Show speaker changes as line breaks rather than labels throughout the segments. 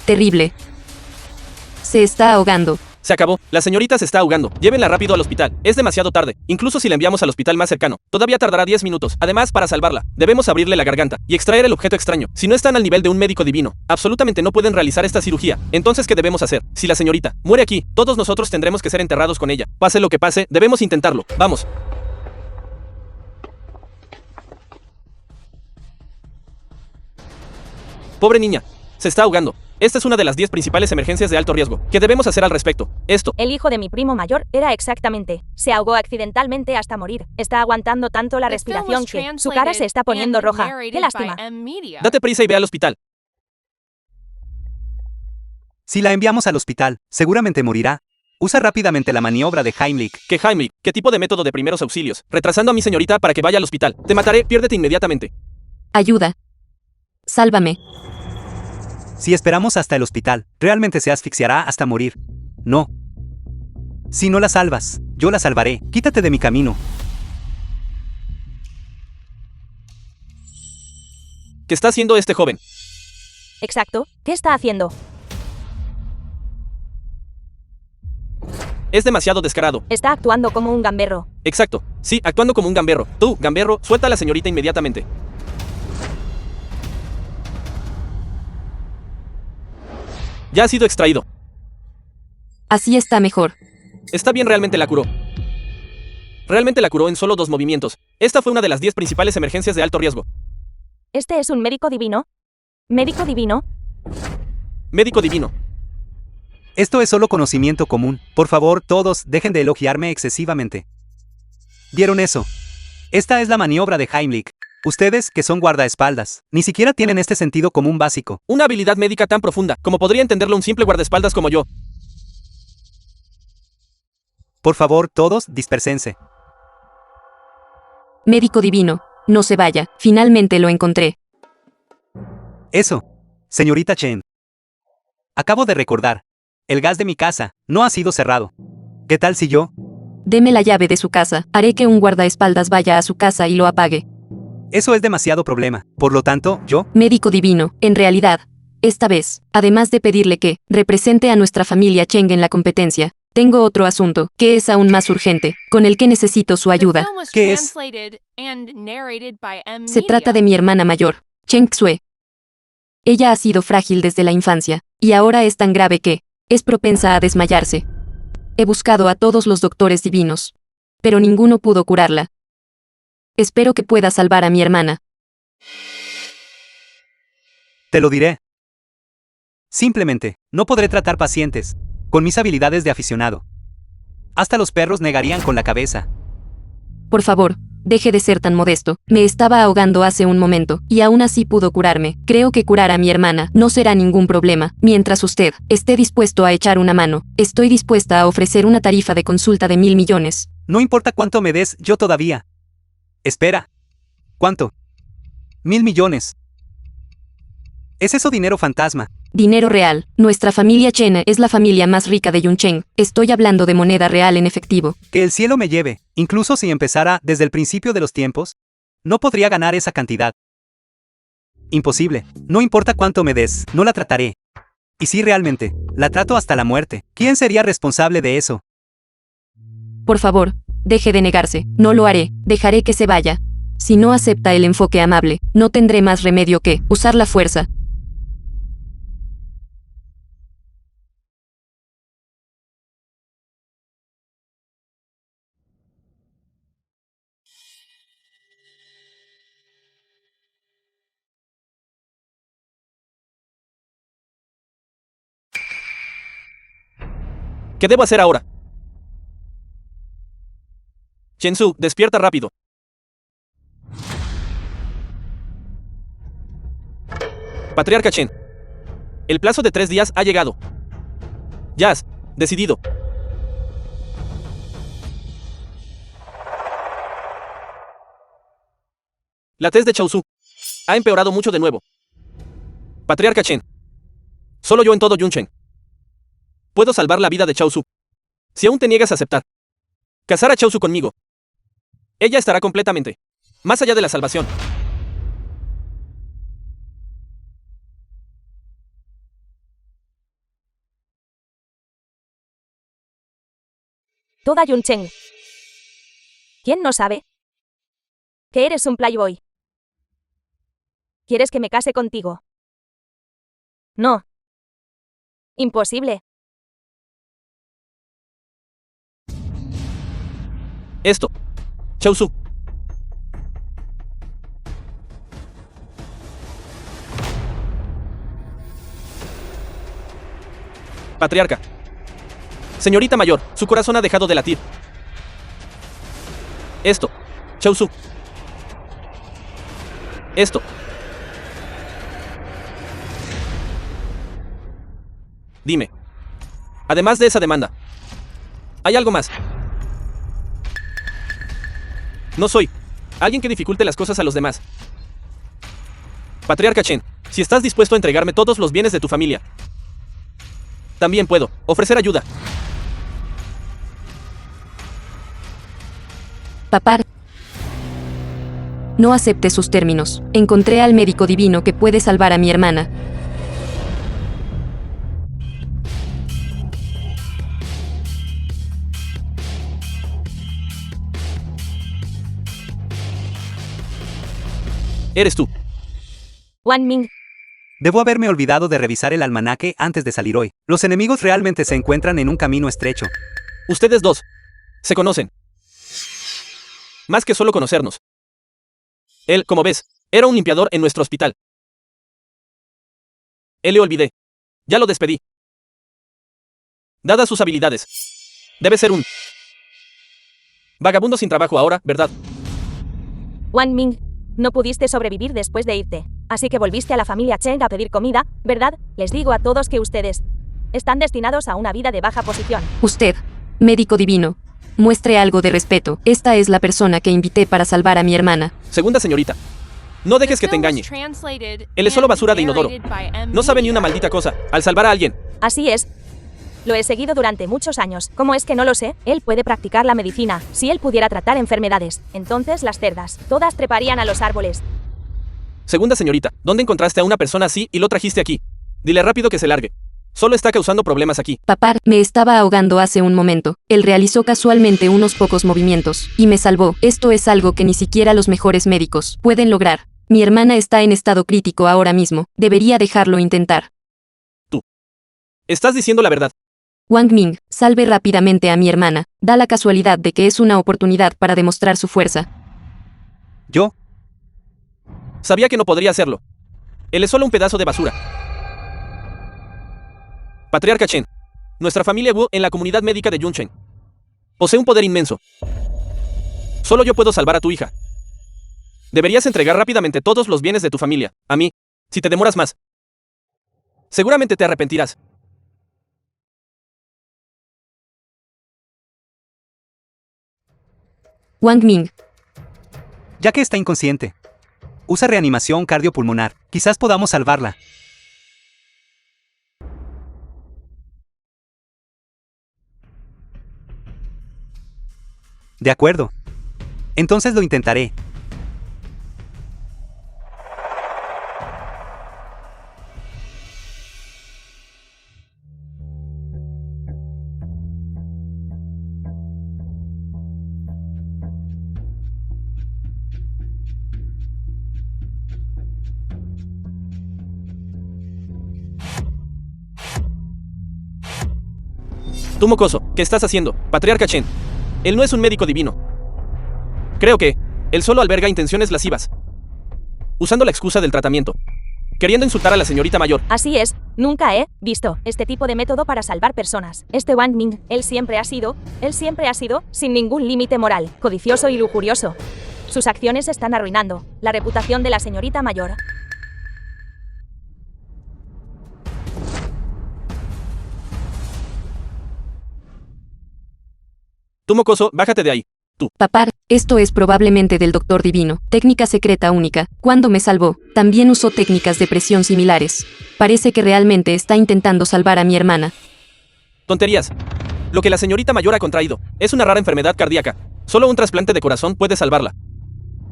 Terrible. Se está ahogando.
Se acabó. La señorita se está ahogando. Llévenla rápido al hospital. Es demasiado tarde. Incluso si la enviamos al hospital más cercano, todavía tardará 10 minutos. Además, para salvarla, debemos abrirle la garganta y extraer el objeto extraño. Si no están al nivel de un médico divino, absolutamente no pueden realizar esta cirugía. Entonces, ¿qué debemos hacer? Si la señorita muere aquí, todos nosotros tendremos que ser enterrados con ella. Pase lo que pase, debemos intentarlo. Vamos. Pobre niña. Se está ahogando. Esta es una de las 10 principales emergencias de alto riesgo. ¿Qué debemos hacer al respecto? Esto.
El hijo de mi primo mayor era exactamente. Se ahogó accidentalmente hasta morir. Está aguantando tanto la respiración que su cara se está poniendo roja. ¡Qué lástima!
Date prisa y ve al hospital.
Si la enviamos al hospital, seguramente morirá. Usa rápidamente la maniobra de Heimlich.
¿Qué Heimlich? ¿Qué tipo de método de primeros auxilios? Retrasando a mi señorita para que vaya al hospital. Te mataré, piérdete inmediatamente.
Ayuda. Sálvame.
Si esperamos hasta el hospital, realmente se asfixiará hasta morir. No. Si no la salvas, yo la salvaré. Quítate de mi camino.
¿Qué está haciendo este joven?
Exacto. ¿Qué está haciendo?
Es demasiado descarado.
Está actuando como un gamberro.
Exacto. Sí, actuando como un gamberro. Tú, gamberro, suelta a la señorita inmediatamente. Ya ha sido extraído.
Así está mejor.
Está bien, realmente la curó. Realmente la curó en solo 2 movimientos. Esta fue una de las 10 principales emergencias de alto riesgo.
¿Este es un médico divino? ¿Médico divino?
Médico divino.
Esto es solo conocimiento común. Por favor, todos, dejen de elogiarme excesivamente. ¿Vieron eso? Esta es la maniobra de Heimlich. Ustedes, que son guardaespaldas, ni siquiera tienen este sentido común básico.
Una habilidad médica tan profunda, como podría entenderlo un simple guardaespaldas como yo.
Por favor, todos, dispérsense.
Médico divino. No se vaya. Finalmente lo encontré.
Eso. Señorita Chen. Acabo de recordar. El gas de mi casa no ha sido cerrado. ¿Qué tal si yo?
Deme la llave de su casa. Haré que un guardaespaldas vaya a su casa y lo apague.
Eso es demasiado problema. Por lo tanto, yo...
Médico divino, en realidad, esta vez, además de pedirle que represente a nuestra familia Cheng en la competencia, tengo otro asunto, que es aún más urgente, con el que necesito su ayuda.
¿Qué es?
Se trata de mi hermana mayor, Cheng Xue. Ella ha sido frágil desde la infancia, y ahora es tan grave que es propensa a desmayarse. He buscado a todos los doctores divinos, pero ninguno pudo curarla. Espero que pueda salvar a mi hermana.
Te lo diré. Simplemente, no podré tratar pacientes con mis habilidades de aficionado. Hasta los perros negarían con la cabeza.
Por favor, deje de ser tan modesto. Me estaba ahogando hace un momento, y aún así pudo curarme. Creo que curar a mi hermana no será ningún problema. Mientras usted esté dispuesto a echar una mano, estoy dispuesta a ofrecer una tarifa de consulta de 1.000 millones.
No importa cuánto me des, yo todavía. Espera. ¿Cuánto? 1.000 millones. ¿Es eso dinero fantasma?
Dinero real. Nuestra familia Chen es la familia más rica de Yuncheng. Estoy hablando de moneda real en efectivo.
Que el cielo me lleve. Incluso si empezara desde el principio de los tiempos, no podría ganar esa cantidad. Imposible. No importa cuánto me des, no la trataré. Y si realmente, la trato hasta la muerte, ¿quién sería responsable de eso?
Por favor, deje de negarse. No lo haré. Dejaré que se vaya. Si no acepta el enfoque amable, no tendré más remedio que usar la fuerza.
¿Qué debo hacer ahora? Chensu, despierta rápido. Patriarca Chen. El plazo de 3 días ha llegado. Ya has decidido. La tez de Chaozu ha empeorado mucho de nuevo. Patriarca Chen. Solo yo en todo Yuncheng puedo salvar la vida de Chaozu. Si aún te niegas a aceptar casar a Chaozu conmigo, ella estará completamente más allá de la salvación.
Toda Yuncheng. ¿Quién no sabe? Que eres un playboy. ¿Quieres que me case contigo? No. Imposible.
Esto. Chaozu. Patriarca. Señorita mayor, su corazón ha dejado de latir. Esto. Chaozu. Esto. Dime. Además de esa demanda, ¿hay algo más? No soy alguien que dificulte las cosas a los demás. Patriarca Chen, si estás dispuesto a entregarme todos los bienes de tu familia, también puedo ofrecer ayuda.
Papá. No acepte sus términos. Encontré al médico divino que puede salvar a mi hermana.
Eres tú.
Wan Ming.
Debo haberme olvidado de revisar el almanaque antes de salir hoy. Los enemigos realmente se encuentran en un camino estrecho.
Ustedes dos se conocen. Más que solo conocernos. Él, como ves, era un limpiador en nuestro hospital. Él le olvidé. Ya lo despedí. Dadas sus habilidades, debe ser un vagabundo sin trabajo ahora, ¿verdad?
Wan Ming. No pudiste sobrevivir después de irte. Así que volviste a la familia Cheng a pedir comida, ¿verdad? Les digo a todos que ustedes están destinados a una vida de baja posición.
Usted, médico divino, muestre algo de respeto. Esta es la persona que invité para salvar a mi hermana.
Segunda señorita, no dejes que te engañe. Él es solo basura de inodoro. No sabe ni una maldita cosa al salvar a alguien.
Así es. Lo he seguido durante muchos años. ¿Cómo es que no lo sé? Él puede practicar la medicina. Si él pudiera tratar enfermedades, entonces las cerdas, todas treparían a los árboles.
Segunda señorita, ¿dónde encontraste a una persona así y lo trajiste aquí? Dile rápido que se largue. Solo está causando problemas aquí.
Papá, me estaba ahogando hace un momento. Él realizó casualmente unos pocos movimientos y me salvó. Esto es algo que ni siquiera los mejores médicos pueden lograr. Mi hermana está en estado crítico ahora mismo. Debería dejarlo intentar.
Tú. Estás diciendo la verdad.
Wang Ming, salve rápidamente a mi hermana. Da la casualidad de que es una oportunidad para demostrar su fuerza.
¿Yo?
Sabía que no podría hacerlo. Él es solo un pedazo de basura. Patriarca Chen. Nuestra familia Wu en la comunidad médica de Yuncheng posee un poder inmenso. Solo yo puedo salvar a tu hija. Deberías entregar rápidamente todos los bienes de tu familia a mí. Si te demoras más, seguramente te arrepentirás.
Wang Ming.
Ya que está inconsciente, usa reanimación cardiopulmonar. Quizás podamos salvarla. De acuerdo. Entonces lo intentaré.
Tú mocoso, ¿qué estás haciendo, Patriarca Chen? Él no es un médico divino. Creo que él solo alberga intenciones lascivas, usando la excusa del tratamiento, queriendo insultar a la señorita mayor.
Así es, nunca he visto este tipo de método para salvar personas. Este Wang Ming, él siempre ha sido, sin ningún límite moral, codicioso y lujurioso. Sus acciones están arruinando la reputación de la señorita mayor.
Tú mocoso, bájate de ahí. Tú.
Papá, esto es probablemente del Doctor Divino. Técnica secreta única. Cuando me salvó, también usó técnicas de presión similares. Parece que realmente está intentando salvar a mi hermana.
Tonterías. Lo que la señorita mayor ha contraído es una rara enfermedad cardíaca. Solo un trasplante de corazón puede salvarla.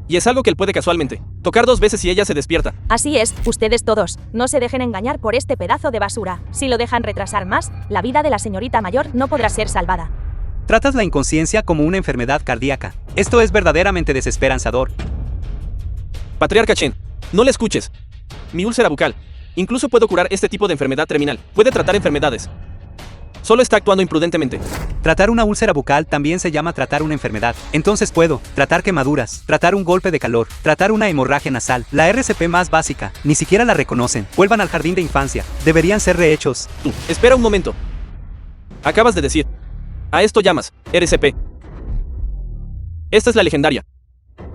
Y es algo que él puede casualmente tocar 2 veces y ella se despierta.
Así es, ustedes todos, no se dejen engañar por este pedazo de basura. Si lo dejan retrasar más, la vida de la señorita mayor no podrá ser salvada.
Tratas la inconsciencia como una enfermedad cardíaca. Esto es verdaderamente desesperanzador.
Patriarca Chen, no le escuches. Mi úlcera bucal. Incluso puedo curar este tipo de enfermedad terminal. Puede tratar enfermedades. Solo está actuando imprudentemente.
Tratar una úlcera bucal también se llama tratar una enfermedad. Entonces puedo tratar quemaduras, tratar un golpe de calor, tratar una hemorragia nasal. La RCP más básica, ni siquiera la reconocen. Vuelvan al jardín de infancia. Deberían ser rehechos.
Tú, espera un momento. Acabas de decir. A esto llamas RCP. Esta es la legendaria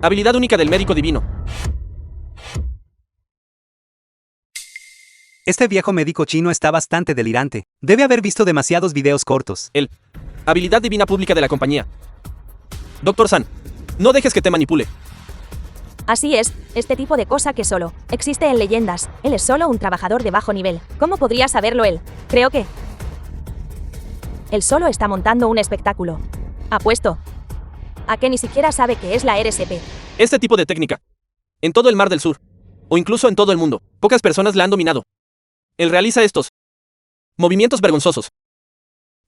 habilidad única del médico divino.
Este viejo médico chino está bastante delirante. Debe haber visto demasiados videos cortos.
Habilidad divina pública de la compañía. Dr. San, no dejes que te manipule.
Así es, este tipo de cosa que solo existe en leyendas. Él es solo un trabajador de bajo nivel. ¿Cómo podría saberlo él? Creo que él solo está montando un espectáculo. Apuesto a que ni siquiera sabe qué es la RCP.
Este tipo de técnica, en todo el Mar del Sur, o incluso en todo el mundo, pocas personas la han dominado. Él realiza estos movimientos vergonzosos.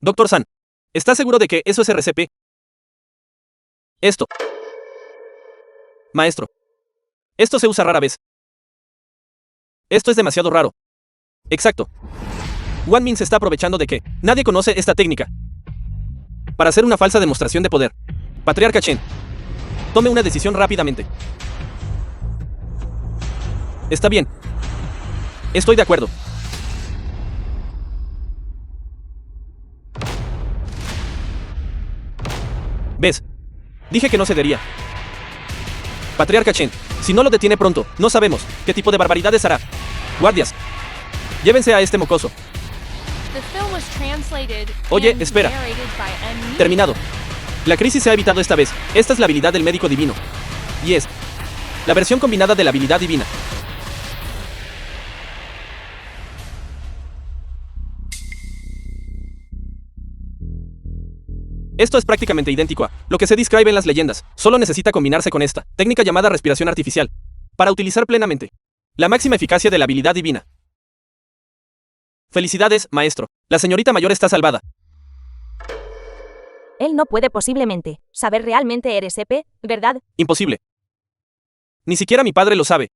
Dr. San, ¿estás seguro de que eso es RCP? Esto. Maestro. Esto se usa rara vez. Esto es demasiado raro. Exacto. Wang Ming se está aprovechando de que nadie conoce esta técnica para hacer una falsa demostración de poder. Patriarca Chen, tome una decisión rápidamente. Está bien. Estoy de acuerdo. ¿Ves? Dije que no cedería. Patriarca Chen, si no lo detiene pronto, no sabemos qué tipo de barbaridades hará. Guardias, llévense a este mocoso. Oye, espera. Terminado. La crisis se ha evitado esta vez. Esta es la habilidad del médico divino. Y es la versión combinada de la habilidad divina. Esto es prácticamente idéntico a lo que se describe en las leyendas. Solo necesita combinarse con esta técnica llamada respiración artificial para utilizar plenamente la máxima eficacia de la habilidad divina. Felicidades, maestro. La señorita mayor está salvada.
Él no puede posiblemente saber realmente RCP, ¿verdad?
Imposible. Ni siquiera mi padre lo sabe.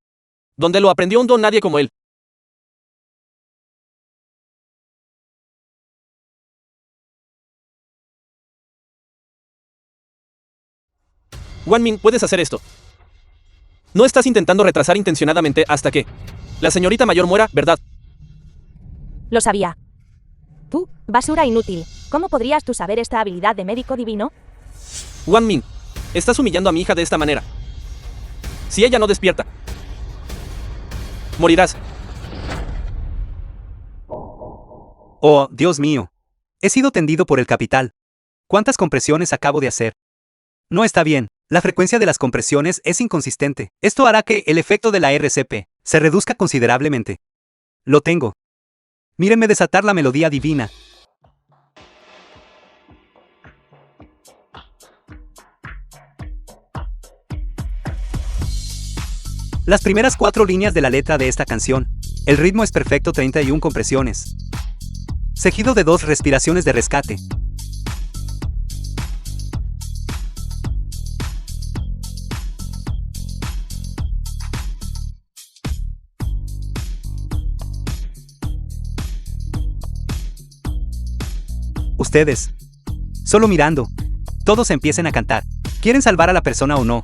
Donde lo aprendió un don nadie como él. Wang Ming, puedes hacer esto. No estás intentando retrasar intencionadamente hasta que la señorita mayor muera, ¿verdad?
Lo sabía. Tú, basura inútil. ¿Cómo podrías tú saber esta habilidad de médico divino?
Wang Ming, estás humillando a mi hija de esta manera. Si ella no despierta, morirás.
Oh, Dios mío. He sido tendido por el capital. ¿Cuántas compresiones acabo de hacer? No está bien. La frecuencia de las compresiones es inconsistente. Esto hará que el efecto de la RCP se reduzca considerablemente. Lo tengo. Mírenme desatar la melodía divina. Las primeras 4 líneas de la letra de esta canción. El ritmo es perfecto, 31 compresiones. Seguido de 2 respiraciones de rescate. Ustedes, solo mirando, todos empiecen a cantar. ¿Quieren salvar a la persona o no?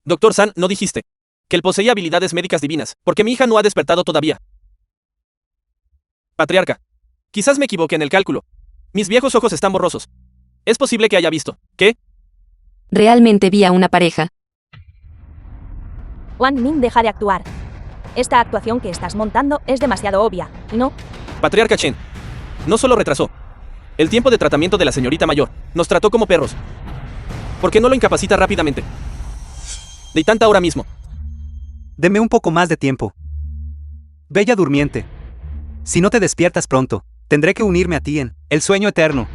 Dr. San, no dijiste que él poseía habilidades médicas divinas, porque mi hija no ha despertado todavía. Patriarca, quizás me equivoque en el cálculo. Mis viejos ojos están borrosos. Es posible que haya visto. ¿Qué?
Realmente vi a una pareja.
Wang Ming, deja de actuar. Esta actuación que estás montando es demasiado obvia, ¿no?
Patriarca Chen, no solo retrasó El tiempo de tratamiento de la señorita mayor. Nos trató como perros. ¿Por qué no lo incapacita rápidamente? De tanta ahora mismo.
Deme un poco más de tiempo. Bella durmiente. Si no te despiertas pronto, tendré que unirme a ti en el sueño eterno.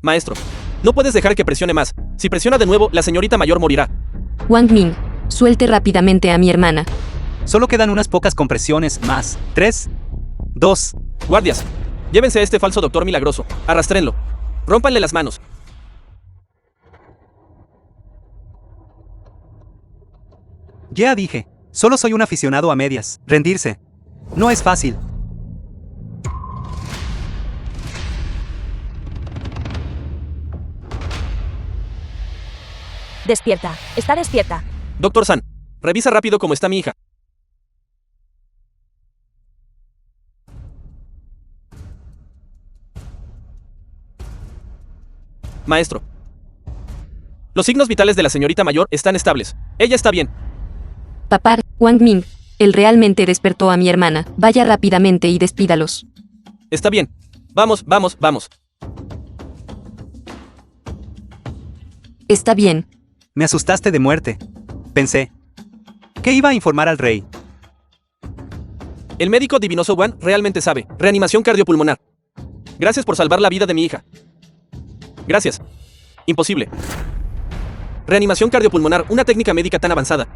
Maestro, no puedes dejar que presione más. Si presiona de nuevo, la señorita mayor morirá.
Wang Ming, suelte rápidamente a mi hermana.
Solo quedan unas pocas compresiones más. 3, 2.
Guardias, llévense a este falso doctor milagroso. Arrastrenlo. Rómpanle las manos.
Ya dije, solo soy un aficionado a medias. Rendirse. No es fácil.
Despierta. Está despierta.
Doctor San, revisa rápido cómo está mi hija. Maestro. Los signos vitales de la señorita mayor están estables. Ella está bien.
Papá, Wang Ming, él realmente despertó a mi hermana. Vaya rápidamente y despídalos.
Está bien. Vamos, vamos, vamos.
Está bien.
Me asustaste de muerte. Pensé que iba a informar al rey.
El médico divinoso Wan realmente sabe. Reanimación cardiopulmonar. Gracias por salvar la vida de mi hija. Gracias. Imposible. Reanimación cardiopulmonar, una técnica médica tan avanzada.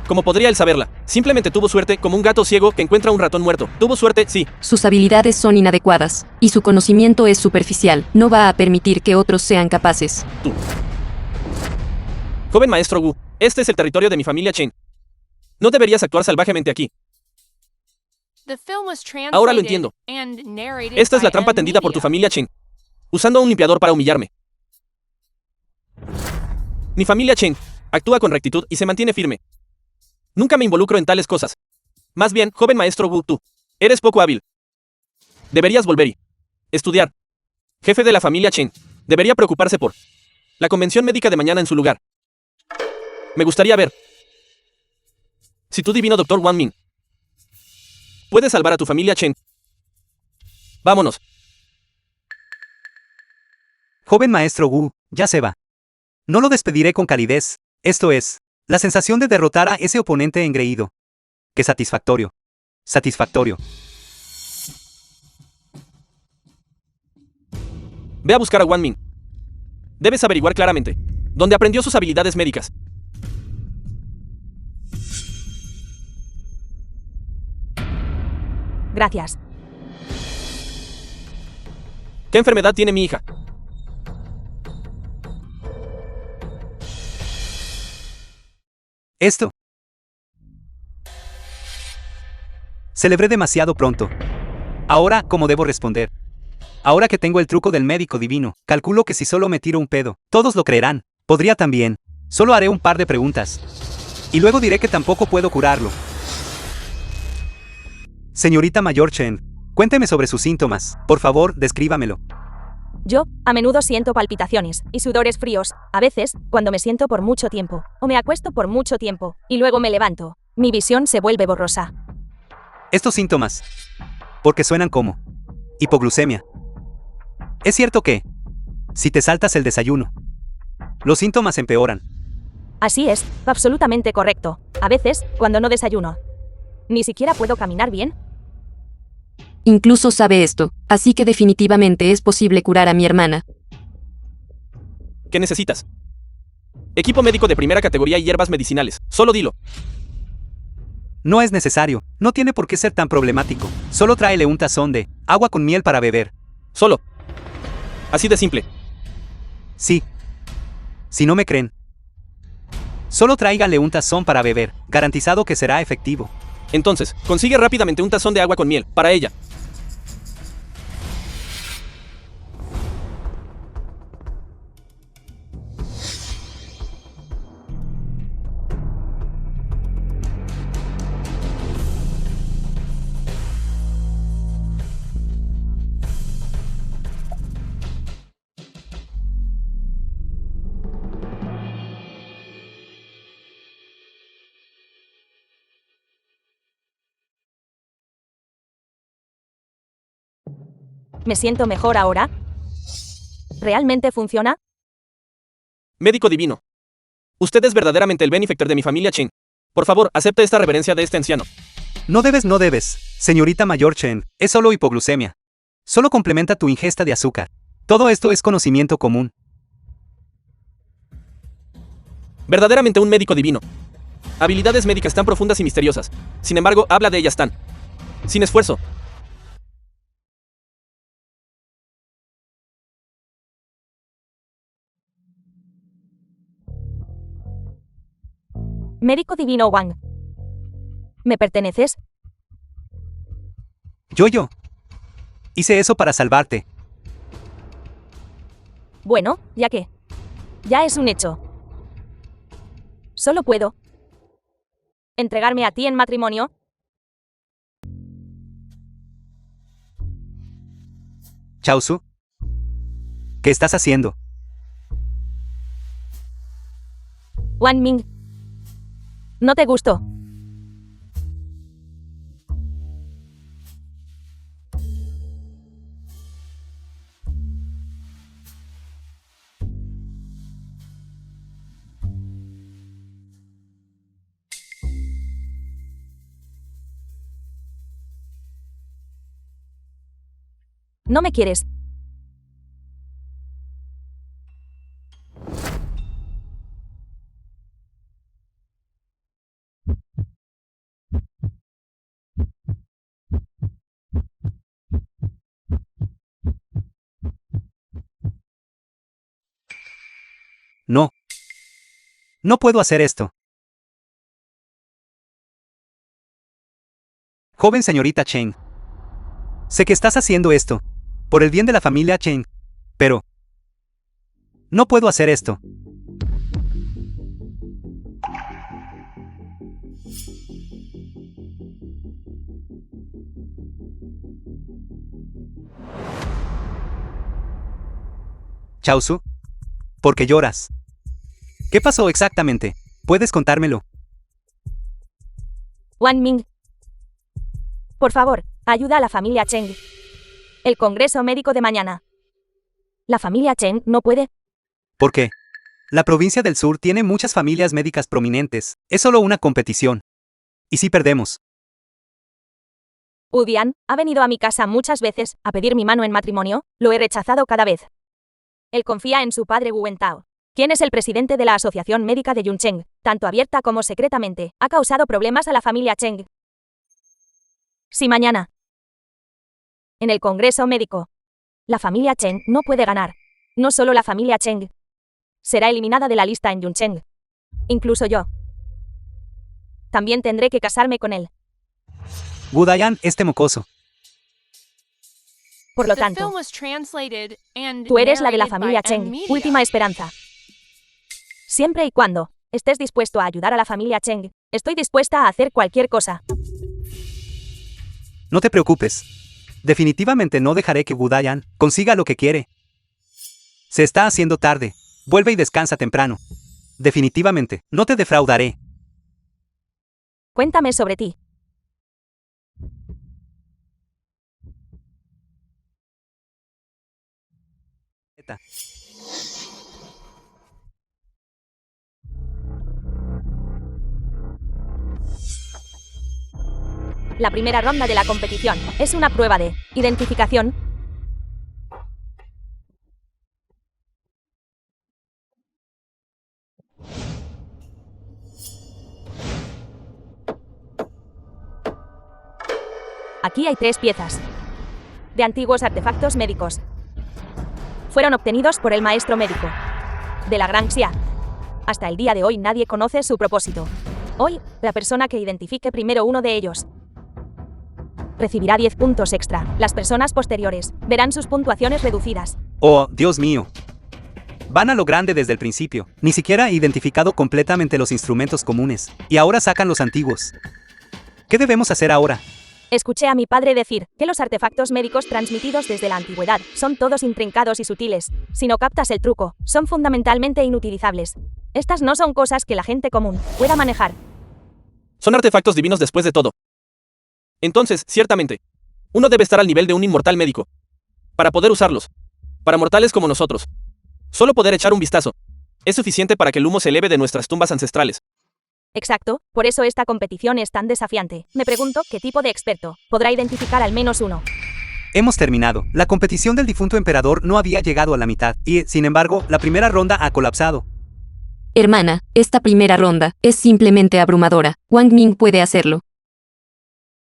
¿Cómo podría él saberla? Simplemente tuvo suerte, como un gato ciego que encuentra un ratón muerto. Tuvo suerte, sí.
Sus habilidades son inadecuadas, y su conocimiento es superficial. No va a permitir que otros sean capaces.
Tú. Joven maestro Wu, este es el territorio de mi familia Chen. No deberías actuar salvajemente aquí. Ahora lo entiendo. Esta es la trampa tendida por tu familia Chen, usando a un limpiador para humillarme. Mi familia Chen actúa con rectitud y se mantiene firme. Nunca me involucro en tales cosas. Más bien, joven maestro Wu, tú eres poco hábil. Deberías volver y estudiar. Jefe de la familia Chen debería preocuparse por la convención médica de mañana en su lugar. Me gustaría ver si tu divino doctor Wang Ming puede salvar a tu familia Chen. Vámonos.
Joven maestro Wu, ya se va. No lo despediré con calidez. Esto es, la sensación de derrotar a ese oponente engreído. ¡Qué satisfactorio! Satisfactorio.
Ve a buscar a Wang Ming. Debes averiguar claramente dónde aprendió sus habilidades médicas.
Gracias.
¿Qué enfermedad tiene mi hija?
Esto. Celebré demasiado pronto. Ahora, ¿cómo debo responder? Ahora que tengo el truco del médico divino, calculo que si solo me tiro un pedo, todos lo creerán. Podría también. Solo haré un par de preguntas. Y luego diré que tampoco puedo curarlo. Señorita Mayor Chen, cuénteme sobre sus síntomas. Por favor, descríbamelo.
Yo, a menudo siento palpitaciones y sudores fríos, a veces, cuando me siento por mucho tiempo, o me acuesto por mucho tiempo, y luego me levanto. Mi visión se vuelve borrosa.
Estos síntomas. Porque suenan como hipoglucemia. Es cierto que, si te saltas el desayuno, los síntomas empeoran.
Así es, absolutamente correcto. A veces, cuando no desayuno, ni siquiera puedo caminar bien.
Incluso sabe esto, así que definitivamente es posible curar a mi hermana.
¿Qué necesitas? Equipo médico de primera categoría y hierbas medicinales. Solo dilo.
No es necesario, no tiene por qué ser tan problemático. Solo tráele un tazón de agua con miel para beber.
Solo. Así de simple.
Sí. Si no me creen, solo tráigale un tazón para beber, garantizado que será efectivo.
Entonces, consigue rápidamente un tazón de agua con miel, para ella.
¿Me siento mejor ahora? ¿Realmente funciona?
Médico divino. Usted es verdaderamente el benefactor de mi familia Chen. Por favor, acepte esta reverencia de este anciano.
No debes, señorita mayor Chen, es solo hipoglucemia. Solo complementa tu ingesta de azúcar. Todo esto es conocimiento común.
Verdaderamente un médico divino. Habilidades médicas tan profundas y misteriosas. Sin embargo, habla de ellas tan sin esfuerzo.
Médico divino Wang. ¿Me perteneces?
Yo. Hice eso para salvarte.
Bueno, ya que. Ya es un hecho. Solo puedo entregarme a ti en matrimonio.
Chaozu. ¿Qué estás haciendo?
Wan Ming. ¿No te gustó? ¿No me quieres?
No. No puedo hacer esto. Joven señorita Chen. Sé que estás haciendo esto por el bien de la familia Chen, pero no puedo hacer esto. Chaozu, ¿por qué lloras? ¿Qué pasó exactamente? ¿Puedes contármelo?
Wan Ming. Por favor, ayuda a la familia Cheng. El congreso médico de mañana. La familia Cheng no puede.
¿Por qué? La provincia del sur tiene muchas familias médicas prominentes. Es solo una competición. ¿Y si perdemos?
Udian ha venido a mi casa muchas veces a pedir mi mano en matrimonio. Lo he rechazado cada vez. Él confía en su padre Wu Wentao, quien es el presidente de la Asociación Médica de Yuncheng, tanto abierta como secretamente. Ha causado problemas a la familia Cheng. Si mañana, en el Congreso Médico, la familia Cheng no puede ganar, no solo la familia Cheng será eliminada de la lista en Yuncheng. Incluso yo. También tendré que casarme con él.
Wu Dayan, este mocoso.
Por lo tanto, tú eres la de la familia Cheng, última esperanza. Siempre y cuando estés dispuesto a ayudar a la familia Cheng, estoy dispuesta a hacer cualquier cosa.
No te preocupes. Definitivamente no dejaré que Wu Dayan consiga lo que quiere. Se está haciendo tarde. Vuelve y descansa temprano. Definitivamente, no te defraudaré.
Cuéntame sobre ti. La primera ronda de la competición es una prueba de identificación. Aquí hay 3 piezas de antiguos artefactos médicos. Fueron obtenidos por el maestro médico de la Gran Xia. Hasta el día de hoy nadie conoce su propósito. Hoy, la persona que identifique primero uno de ellos recibirá 10 puntos extra. Las personas posteriores verán sus puntuaciones reducidas.
Oh, Dios mío. Van a lo grande desde el principio. Ni siquiera he identificado completamente los instrumentos comunes. Y ahora sacan los antiguos. ¿Qué debemos hacer ahora?
Escuché a mi padre decir que los artefactos médicos transmitidos desde la antigüedad son todos intrincados y sutiles. Si no captas el truco, son fundamentalmente inutilizables. Estas no son cosas que la gente común pueda manejar.
Son artefactos divinos después de todo. Entonces, ciertamente, uno debe estar al nivel de un inmortal médico. para poder usarlos. Para mortales como nosotros. Solo poder echar un vistazo es suficiente para que el humo se eleve de nuestras tumbas ancestrales.
Exacto, por eso esta competición es tan desafiante. Me pregunto qué tipo de experto podrá identificar al menos uno.
Hemos terminado. La competición del difunto emperador no había llegado a la mitad, y, sin embargo, la primera ronda ha colapsado.
Hermana, esta primera ronda es simplemente abrumadora. Wang Ming puede hacerlo.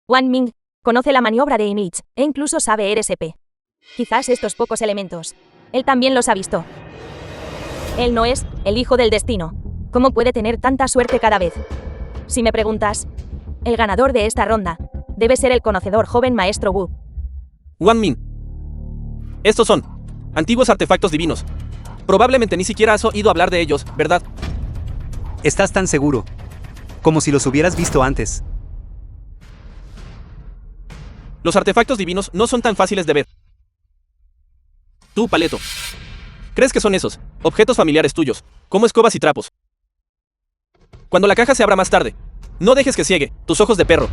Wang Ming conoce la maniobra de Image e incluso sabe RSP. Quizás estos pocos elementos. Él también los ha visto. Él no es el hijo del destino. ¿Cómo puede tener tanta suerte cada vez? Si me preguntas, el ganador de esta ronda debe ser el conocedor joven maestro Wu.
Wang Ming. Estos son antiguos artefactos divinos. Probablemente ni siquiera has oído hablar de ellos, ¿verdad?
¿Estás tan seguro? Como si los hubieras visto antes.
Los artefactos divinos no son tan fáciles de ver. Tú, Paleto. ¿Crees que son esos objetos familiares tuyos, como escobas y trapos? Cuando la caja se abra más tarde, no dejes que ciegue tus ojos de perro.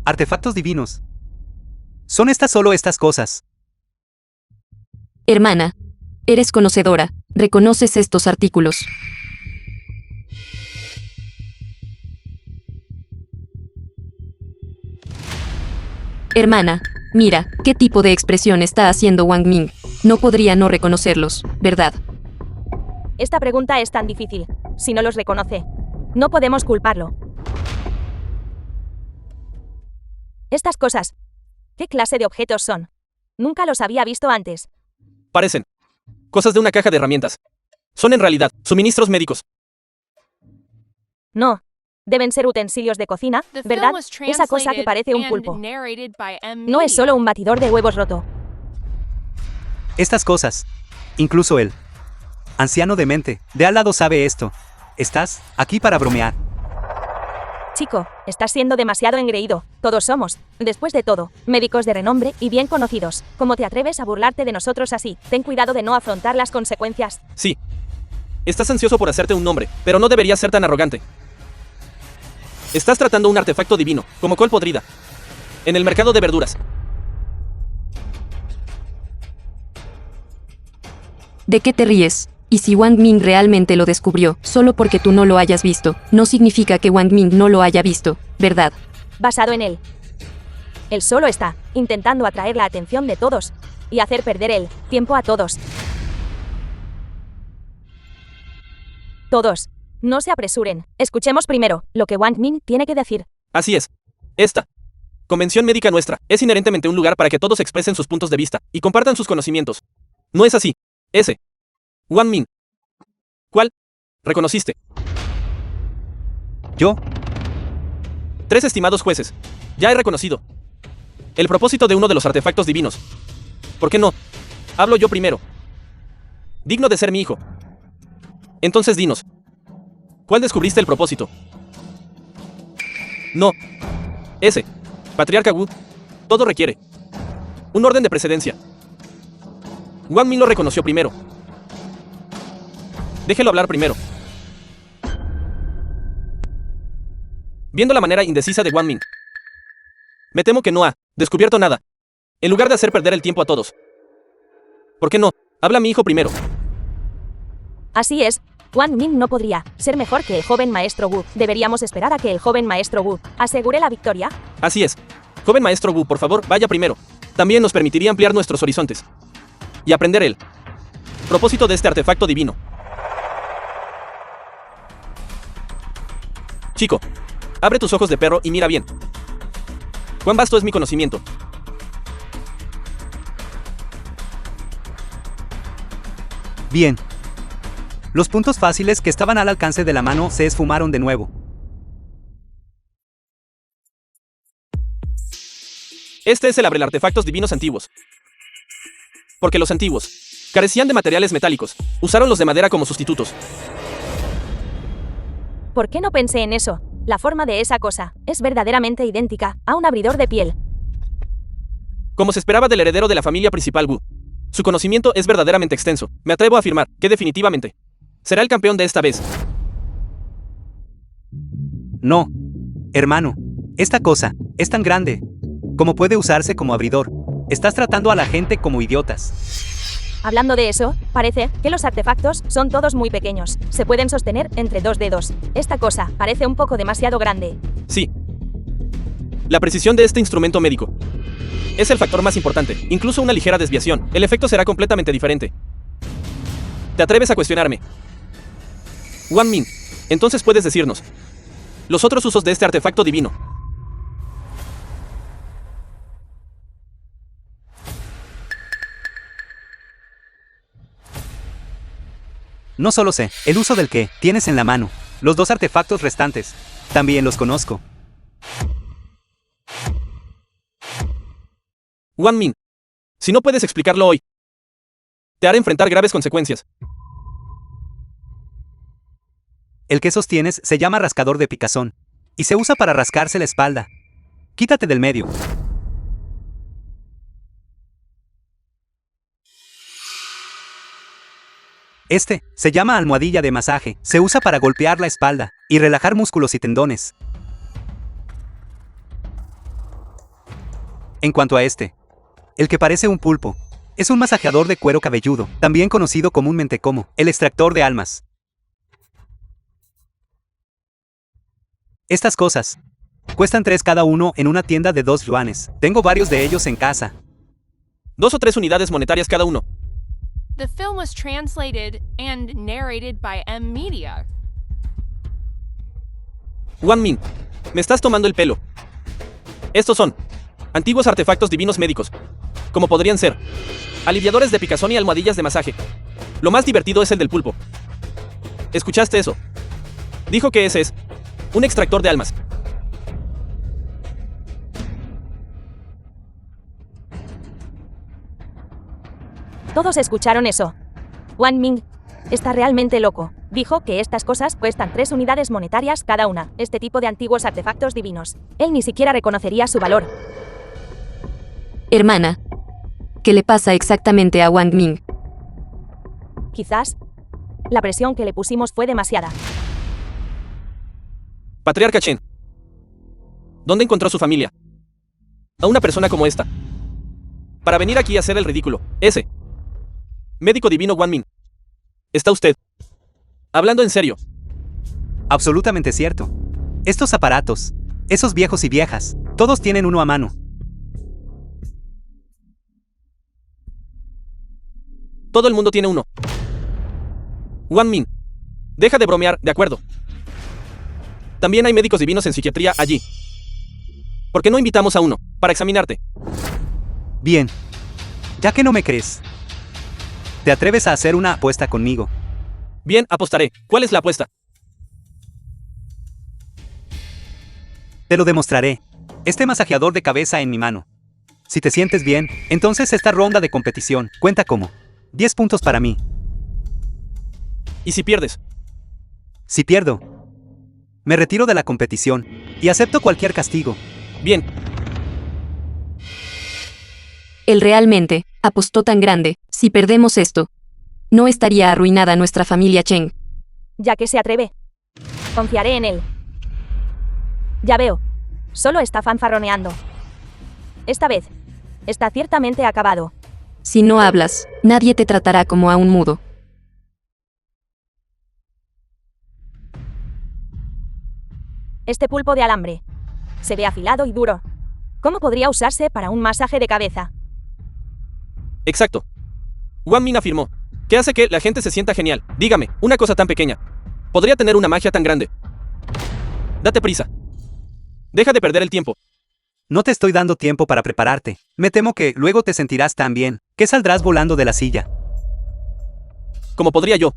Artefactos divinos. ¿Son solo estas cosas?
Hermana, eres conocedora. Reconoces estos artículos. Hermana, mira, ¿qué tipo de expresión está haciendo Wang Ming? No podría no reconocerlos, ¿verdad?
Esta pregunta es tan difícil. Si no los reconoce, no podemos culparlo. Estas cosas, ¿qué clase de objetos son? Nunca los había visto antes.
Parecen cosas de una caja de herramientas. Son en realidad suministros médicos.
No, deben ser utensilios de cocina, ¿verdad? Esa cosa que parece un pulpo. No es solo un batidor de huevos roto.
Estas cosas. Incluso él. Anciano demente, de al lado sabe esto. Estás aquí para bromear.
Chico, estás siendo demasiado engreído. Todos somos, después de todo, médicos de renombre y bien conocidos. ¿Cómo te atreves a burlarte de nosotros así? Ten cuidado de no afrontar las consecuencias.
Sí. Estás ansioso por hacerte un nombre, pero no deberías ser tan arrogante. Estás tratando un artefacto divino, como col podrida, en el mercado de verduras.
¿De qué te ríes? Y si Wang Ming realmente lo descubrió, solo porque tú no lo hayas visto, no significa que Wang Ming no lo haya visto, ¿verdad?
Basado en él. Él solo está intentando atraer la atención de todos y hacer perder el tiempo a todos. Todos, no se apresuren. Escuchemos primero lo que Wang Ming tiene que decir.
Así es. Esta convención médica nuestra es inherentemente un lugar para que todos expresen sus puntos de vista y compartan sus conocimientos. ¿No es así? Ese. Wang Ming. ¿Cuál? ¿Reconociste?
¿Yo?
3 estimados jueces. Ya he reconocido el propósito de uno de los artefactos divinos. ¿Por qué no? Hablo yo primero. Digno de ser mi hijo. Entonces dinos. ¿Cuál descubriste el propósito? No. Ese. Patriarca Wu. Todo requiere un orden de precedencia. Wang Ming lo reconoció primero. Déjelo hablar primero. Viendo la manera indecisa de Wang Ming, me temo que no ha descubierto nada. En lugar de hacer perder el tiempo a todos. ¿Por qué no? Habla mi hijo primero.
Así es, Wang Ming no podría ser mejor que el joven maestro Wu. Deberíamos esperar a que el joven maestro Wu asegure la victoria.
Así es. Joven maestro Wu, por favor, vaya primero. También nos permitiría ampliar nuestros horizontes. Y aprender el propósito de este artefacto divino. Chico, abre tus ojos de perro y mira bien. ¿Cuán vasto es mi conocimiento?
Bien. Los puntos fáciles que estaban al alcance de la mano se esfumaron de nuevo.
Este es el artefactos divinos antiguos. Porque los antiguos carecían de materiales metálicos. Usaron los de madera como sustitutos.
¿Por qué no pensé en eso? La forma de esa cosa es verdaderamente idéntica a un abridor de piel.
Como se esperaba del heredero de la familia principal Wu. Su conocimiento es verdaderamente extenso. Me atrevo a afirmar que definitivamente será el campeón de esta vez.
No. Hermano, esta cosa es tan grande como puede usarse como abridor. Estás tratando a la gente como idiotas.
Hablando de eso, parece que los artefactos son todos muy pequeños. Se pueden sostener entre 2 dedos. Esta cosa parece un poco demasiado grande.
Sí. La precisión de este instrumento médico es el factor más importante. Incluso una ligera desviación, el efecto será completamente diferente. ¿Te atreves a cuestionarme? Wang Ming, entonces puedes decirnos los otros usos de este artefacto divino.
No solo sé el uso del que tienes en la mano. Los 2 artefactos restantes también los conozco.
Wang Ming, si no puedes explicarlo hoy, te hará enfrentar graves consecuencias.
El que sostienes se llama rascador de picazón y se usa para rascarse la espalda. Quítate del medio. Este se llama almohadilla de masaje. Se usa para golpear la espalda y relajar músculos y tendones. En cuanto a este, el que parece un pulpo, es un masajeador de cuero cabelludo, también conocido comúnmente como el extractor de almas. Estas cosas cuestan 3 cada uno en una tienda de 2 yuanes. Tengo varios de ellos en casa.
2 o 3 unidades monetarias cada uno.
The film was translated and narrated by M Media.
Wang Ming, me estás tomando el pelo. Estos son antiguos artefactos divinos médicos, como podrían ser aliviadores de picazón y almohadillas de masaje. Lo más divertido es el del pulpo. ¿Escuchaste eso? Dijo que ese es un extractor de almas.
Todos escucharon eso. Wang Ming está realmente loco. Dijo que estas cosas cuestan 3 unidades monetarias cada una. Este tipo de antiguos artefactos divinos. Él ni siquiera reconocería su valor.
Hermana, ¿qué le pasa exactamente a Wang Ming?
Quizás la presión que le pusimos fue demasiada.
Patriarca Chen, ¿dónde encontró su familia? A una persona como esta. Para venir aquí a hacer el ridículo. Ese médico divino Wang Ming. ¿Está usted hablando en serio?
Absolutamente cierto. Estos aparatos, esos viejos y viejas, todos tienen uno a mano.
Todo el mundo tiene uno. Wang Ming, deja de bromear, ¿de acuerdo? También hay médicos divinos en psiquiatría allí. ¿Por qué no invitamos a uno para examinarte?
Bien. Ya que no me crees, ¿te atreves a hacer una apuesta conmigo?
Bien, apostaré. ¿Cuál es la apuesta?
Te lo demostraré. Este masajeador de cabeza en mi mano. Si te sientes bien, entonces esta ronda de competición cuenta como 10 puntos para mí.
¿Y si pierdes?
Si pierdo, me retiro de la competición y acepto cualquier castigo.
Bien.
Él realmente apostó tan grande. Si perdemos esto, no estaría arruinada nuestra familia Chen.
Ya que se atreve. Confiaré en él. Ya veo. Solo está fanfarroneando. Esta vez, está ciertamente acabado.
Si no hablas, nadie te tratará como a un mudo.
Este pulpo de alambre se ve afilado y duro. ¿Cómo podría usarse para un masaje de cabeza?
Exacto. Wang Ming afirmó que hace que la gente se sienta genial. Dígame, una cosa tan pequeña podría tener una magia tan grande. Date prisa. Deja de perder el tiempo.
No te estoy dando tiempo para prepararte. Me temo que luego te sentirás tan bien que saldrás volando de la silla.
Como podría yo.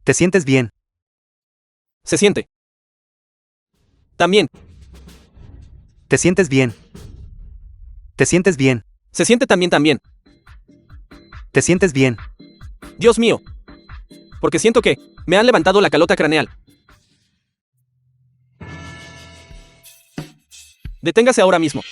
¿Te sientes bien?
Se siente. También.
¿Te sientes bien? ¿Te sientes bien?
Se siente también.
¿Te sientes bien?
Dios mío. Porque siento que me han levantado la calota craneal. Deténgase ahora mismo.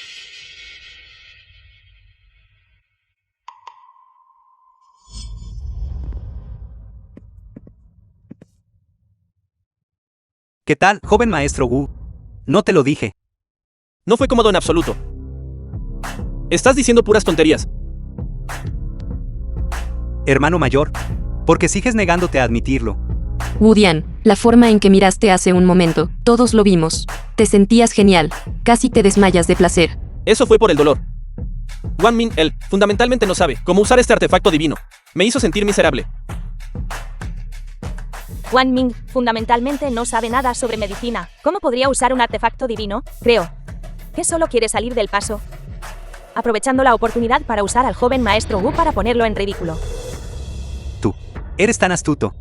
¿Qué tal, joven maestro Wu? No te lo dije.
No fue cómodo en absoluto. Estás diciendo puras tonterías.
Hermano mayor, ¿por qué sigues negándote a admitirlo?
Wudian, la forma en que miraste hace un momento, todos lo vimos. Te sentías genial, casi te desmayas de placer.
Eso fue por el dolor. Wang Ming, él, fundamentalmente no sabe cómo usar este artefacto divino. Me hizo sentir miserable.
Wang Ming, fundamentalmente no sabe nada sobre medicina. ¿Cómo podría usar un artefacto divino? Creo que solo quiere salir del paso, aprovechando la oportunidad para usar al joven maestro Wu para ponerlo en ridículo.
Tú, eres tan astuto.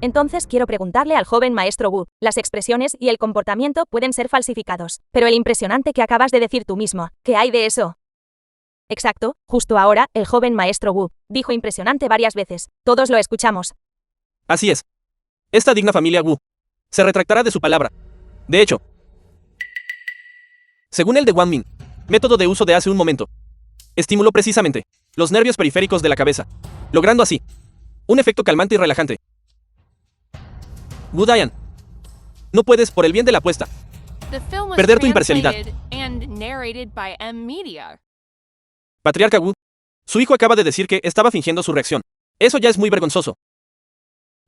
Entonces quiero preguntarle al joven maestro Wu, las expresiones y el comportamiento pueden ser falsificados, pero el impresionante que acabas de decir tú mismo, ¿qué hay de eso? Exacto, justo ahora, el joven maestro Wu dijo impresionante varias veces. Todos lo escuchamos.
Así es. Esta digna familia Wu se retractará de su palabra. De hecho, según el de Wang Ming, método de uso de hace un momento, estimuló precisamente los nervios periféricos de la cabeza, logrando así un efecto calmante y relajante. Wu Dian, no puedes, por el bien de la apuesta,
The film was
perder tu imparcialidad.
translated and narrated by M Media.
Patriarca Wu, su hijo acaba de decir que estaba fingiendo su reacción. Eso ya es muy vergonzoso.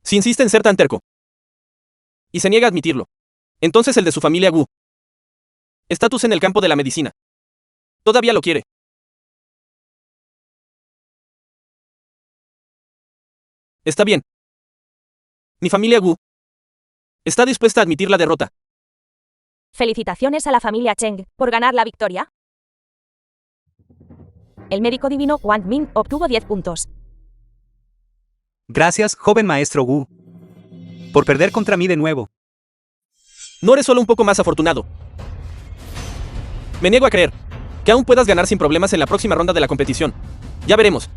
Si insiste en ser tan terco y se niega a admitirlo, entonces el de su familia Wu, estatus en el campo de la medicina, todavía lo quiere. Está bien. Mi familia Wu está dispuesta a admitir la derrota.
Felicitaciones a la familia Cheng por ganar la victoria. El médico divino Wang Ming obtuvo 10 puntos.
Gracias, joven maestro Wu, por perder contra mí de nuevo.
No eres solo un poco más afortunado. Me niego a creer que aún puedas ganar sin problemas en la próxima ronda de la competición. Ya veremos.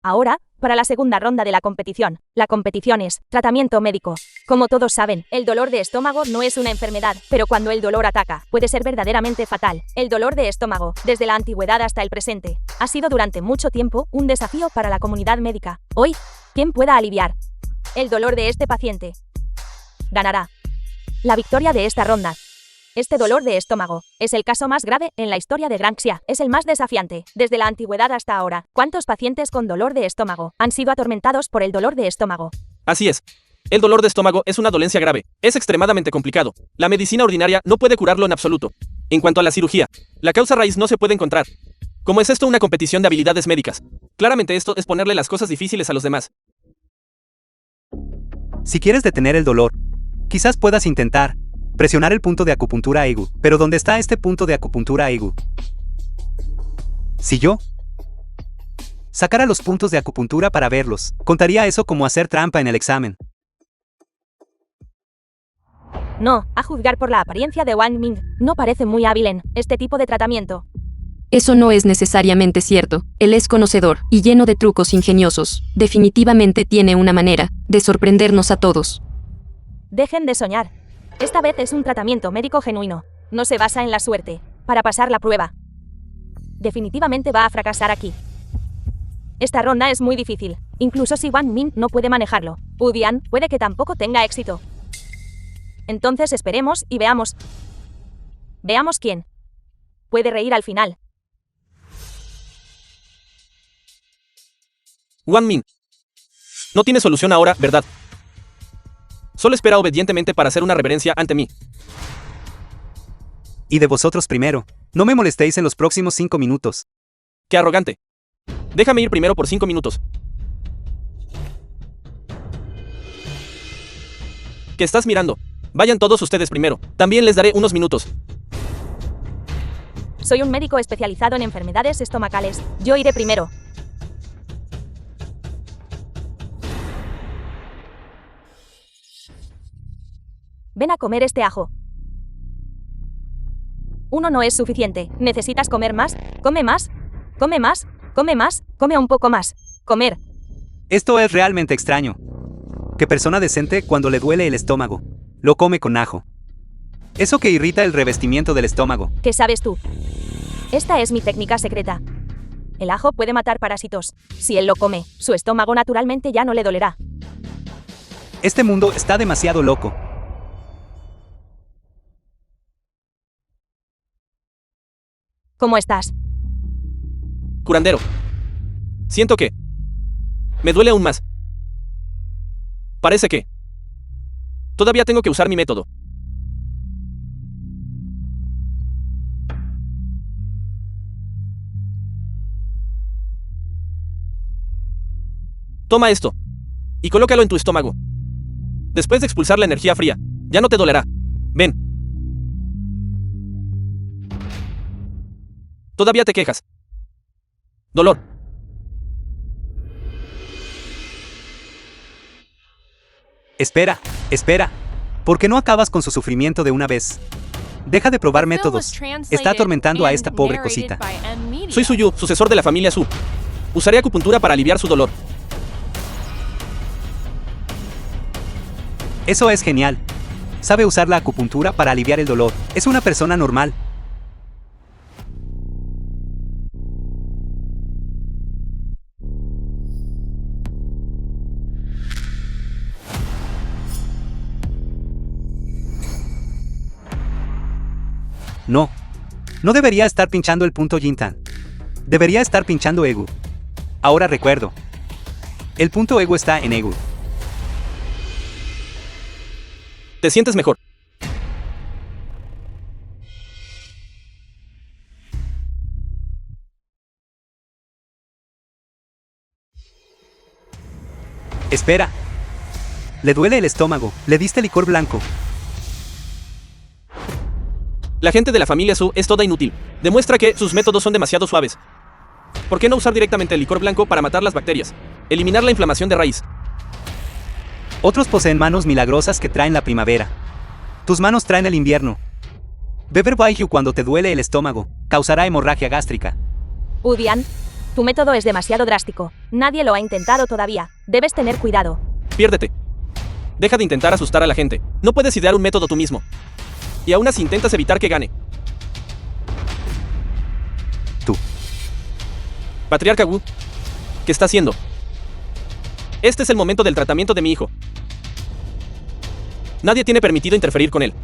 Ahora, para la segunda ronda de la competición. La competición es tratamiento médico. Como todos saben, el dolor de estómago no es una enfermedad, pero cuando el dolor ataca, puede ser verdaderamente fatal. El dolor de estómago, desde la antigüedad hasta el presente, ha sido durante mucho tiempo un desafío para la comunidad médica. Hoy, ¿quién pueda aliviar el dolor de este paciente? Ganará la victoria de esta ronda. Este dolor de estómago es el caso más grave en la historia de Granxia. Es el más desafiante, desde la antigüedad hasta ahora. ¿Cuántos pacientes con dolor de estómago han sido atormentados por el dolor de estómago?
Así es. El dolor de estómago es una dolencia grave. Es extremadamente complicado. La medicina ordinaria no puede curarlo en absoluto. En cuanto a la cirugía, la causa raíz no se puede encontrar. ¿Cómo es esto una competición de habilidades médicas? Claramente esto es ponerle las cosas difíciles a los demás.
Si quieres detener el dolor, quizás puedas intentar presionar el punto de acupuntura Egu. Pero ¿dónde está este punto de acupuntura Egu? Si yo sacara los puntos de acupuntura para verlos, contaría eso como hacer trampa en el examen.
No, a juzgar por la apariencia de Wang Ming, no parece muy hábil en este tipo de tratamiento.
Eso no es necesariamente cierto. Él es conocedor y lleno de trucos ingeniosos. Definitivamente tiene una manera de sorprendernos a todos.
Dejen de soñar. Esta vez es un tratamiento médico genuino. No se basa en la suerte. Para pasar la prueba, definitivamente va a fracasar aquí. Esta ronda es muy difícil. Incluso si Wang Ming no puede manejarlo, Wu Dian puede que tampoco tenga éxito. Entonces esperemos y veamos. Veamos quién puede reír al final.
Wang Ming. No tiene solución ahora, ¿verdad? Solo espera obedientemente para hacer una reverencia ante mí.
Y de vosotros primero. No me molestéis en los próximos 5 minutos.
¡Qué arrogante! Déjame ir primero por 5 minutos. ¿Qué estás mirando? Vayan todos ustedes primero. También les daré unos minutos.
Soy un médico especializado en enfermedades estomacales. Yo iré primero. Ven a comer este ajo. Uno no es suficiente. ¿Necesitas comer más? Come más. Come más. Come más. Come un poco más. Comer.
Esto es realmente extraño. ¿Qué persona decente cuando le duele el estómago lo come con ajo? Eso que irrita el revestimiento del estómago.
¿Qué sabes tú? Esta es mi técnica secreta. El ajo puede matar parásitos. Si él lo come, su estómago naturalmente ya no le dolerá.
Este mundo está demasiado loco.
¿Cómo estás?
Curandero. Siento que... me duele aún más. Parece que... todavía tengo que usar mi método. Toma esto. Y colócalo en tu estómago. Después de expulsar la energía fría, ya no te dolerá. Ven. Todavía te quejas. Dolor.
Espera, espera. ¿Por qué no acabas con su sufrimiento de una vez? Deja de probar métodos. Está atormentando a esta pobre cosita.
Soy Suyu, sucesor de la familia Su. Usaré acupuntura para aliviar su dolor.
Eso es genial. Sabe usar la acupuntura para aliviar el dolor. Es una persona normal. No. No debería estar pinchando el punto Jintan. Debería estar pinchando Egu. Ahora recuerdo. El punto Egu está en Egu.
¿Te sientes mejor?
Espera. Le duele el estómago. Le diste licor blanco.
La gente de la familia Su es toda inútil. Demuestra que sus métodos son demasiado suaves. ¿Por qué no usar directamente el licor blanco para matar las bacterias? Eliminar la inflamación de raíz.
Otros poseen manos milagrosas que traen la primavera. Tus manos traen el invierno. Beber Baijiu cuando te duele el estómago causará hemorragia gástrica.
Udian, tu método es demasiado drástico. Nadie lo ha intentado todavía. Debes tener cuidado.
Piérdete. Deja de intentar asustar a la gente. No puedes idear un método tú mismo. Y aún así intentas evitar que gane.
Tú.
Patriarca Wu, ¿qué está haciendo? Este es el momento del tratamiento de mi hijo. Nadie tiene permitido interferir con él.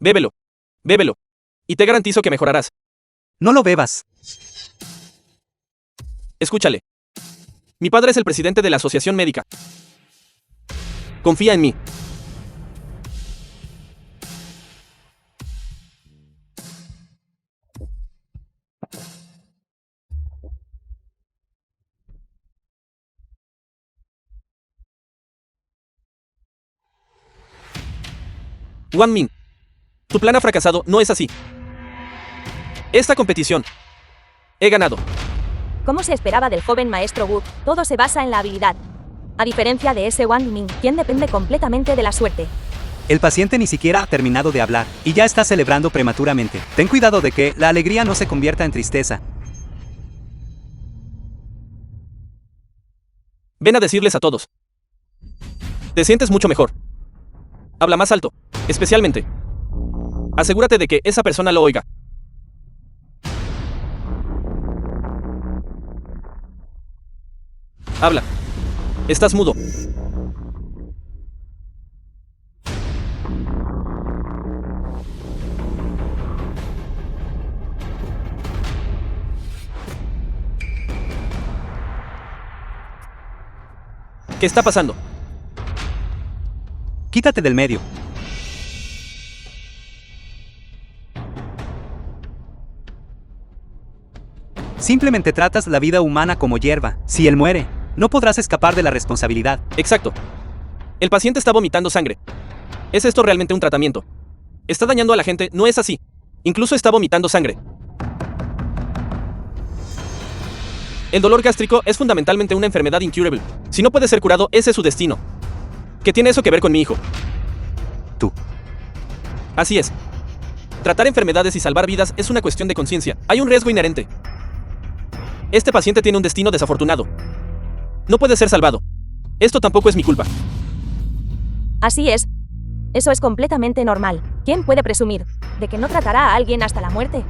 Bébelo. Bébelo. Y te garantizo que mejorarás.
No lo bebas.
Escúchale. Mi padre es el presidente de la asociación médica. Confía en mí. Wang Ming, tu plan ha fracasado, no es así. Esta competición he ganado.
Como se esperaba del joven maestro Wu, todo se basa en la habilidad. A diferencia de ese Wang Ming, quien depende completamente de la suerte.
El paciente ni siquiera ha terminado de hablar y ya está celebrando prematuramente. Ten cuidado de que la alegría no se convierta en tristeza.
Ven a decirles a todos. Te sientes mucho mejor. Habla más alto, especialmente. Asegúrate de que esa persona lo oiga. Habla. Estás mudo. ¿Qué está pasando?
Quítate del medio. Simplemente tratas la vida humana como hierba. Si él muere, no podrás escapar de la responsabilidad.
Exacto. El paciente está vomitando sangre. ¿Es esto realmente un tratamiento? Está dañando a la gente, no es así. Incluso está vomitando sangre. El dolor gástrico es fundamentalmente una enfermedad incurable. Si no puede ser curado, ese es su destino. ¿Qué tiene eso que ver con mi hijo?
Tú.
Así es. Tratar enfermedades y salvar vidas es una cuestión de conciencia. Hay un riesgo inherente. Este paciente tiene un destino desafortunado. No puede ser salvado. Esto tampoco es mi culpa.
Así es. Eso es completamente normal. ¿Quién puede presumir de que no tratará a alguien hasta la muerte?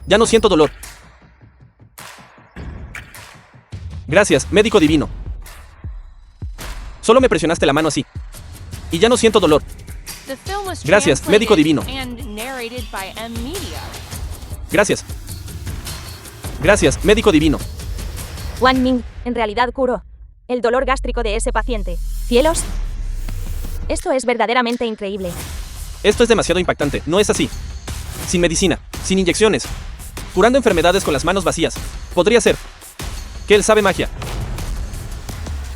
Ya no siento dolor. Gracias, médico divino.
Solo me presionaste la mano así.
Y ya no siento dolor.
Gracias, médico divino.
Gracias. Gracias, médico divino.
Wang Ming, en realidad curó el dolor gástrico de ese paciente. ¿Cielos? Esto es verdaderamente increíble.
Esto es demasiado impactante, no es así. Sin medicina, sin inyecciones, curando enfermedades con las manos vacías. Podría ser que él sabe magia.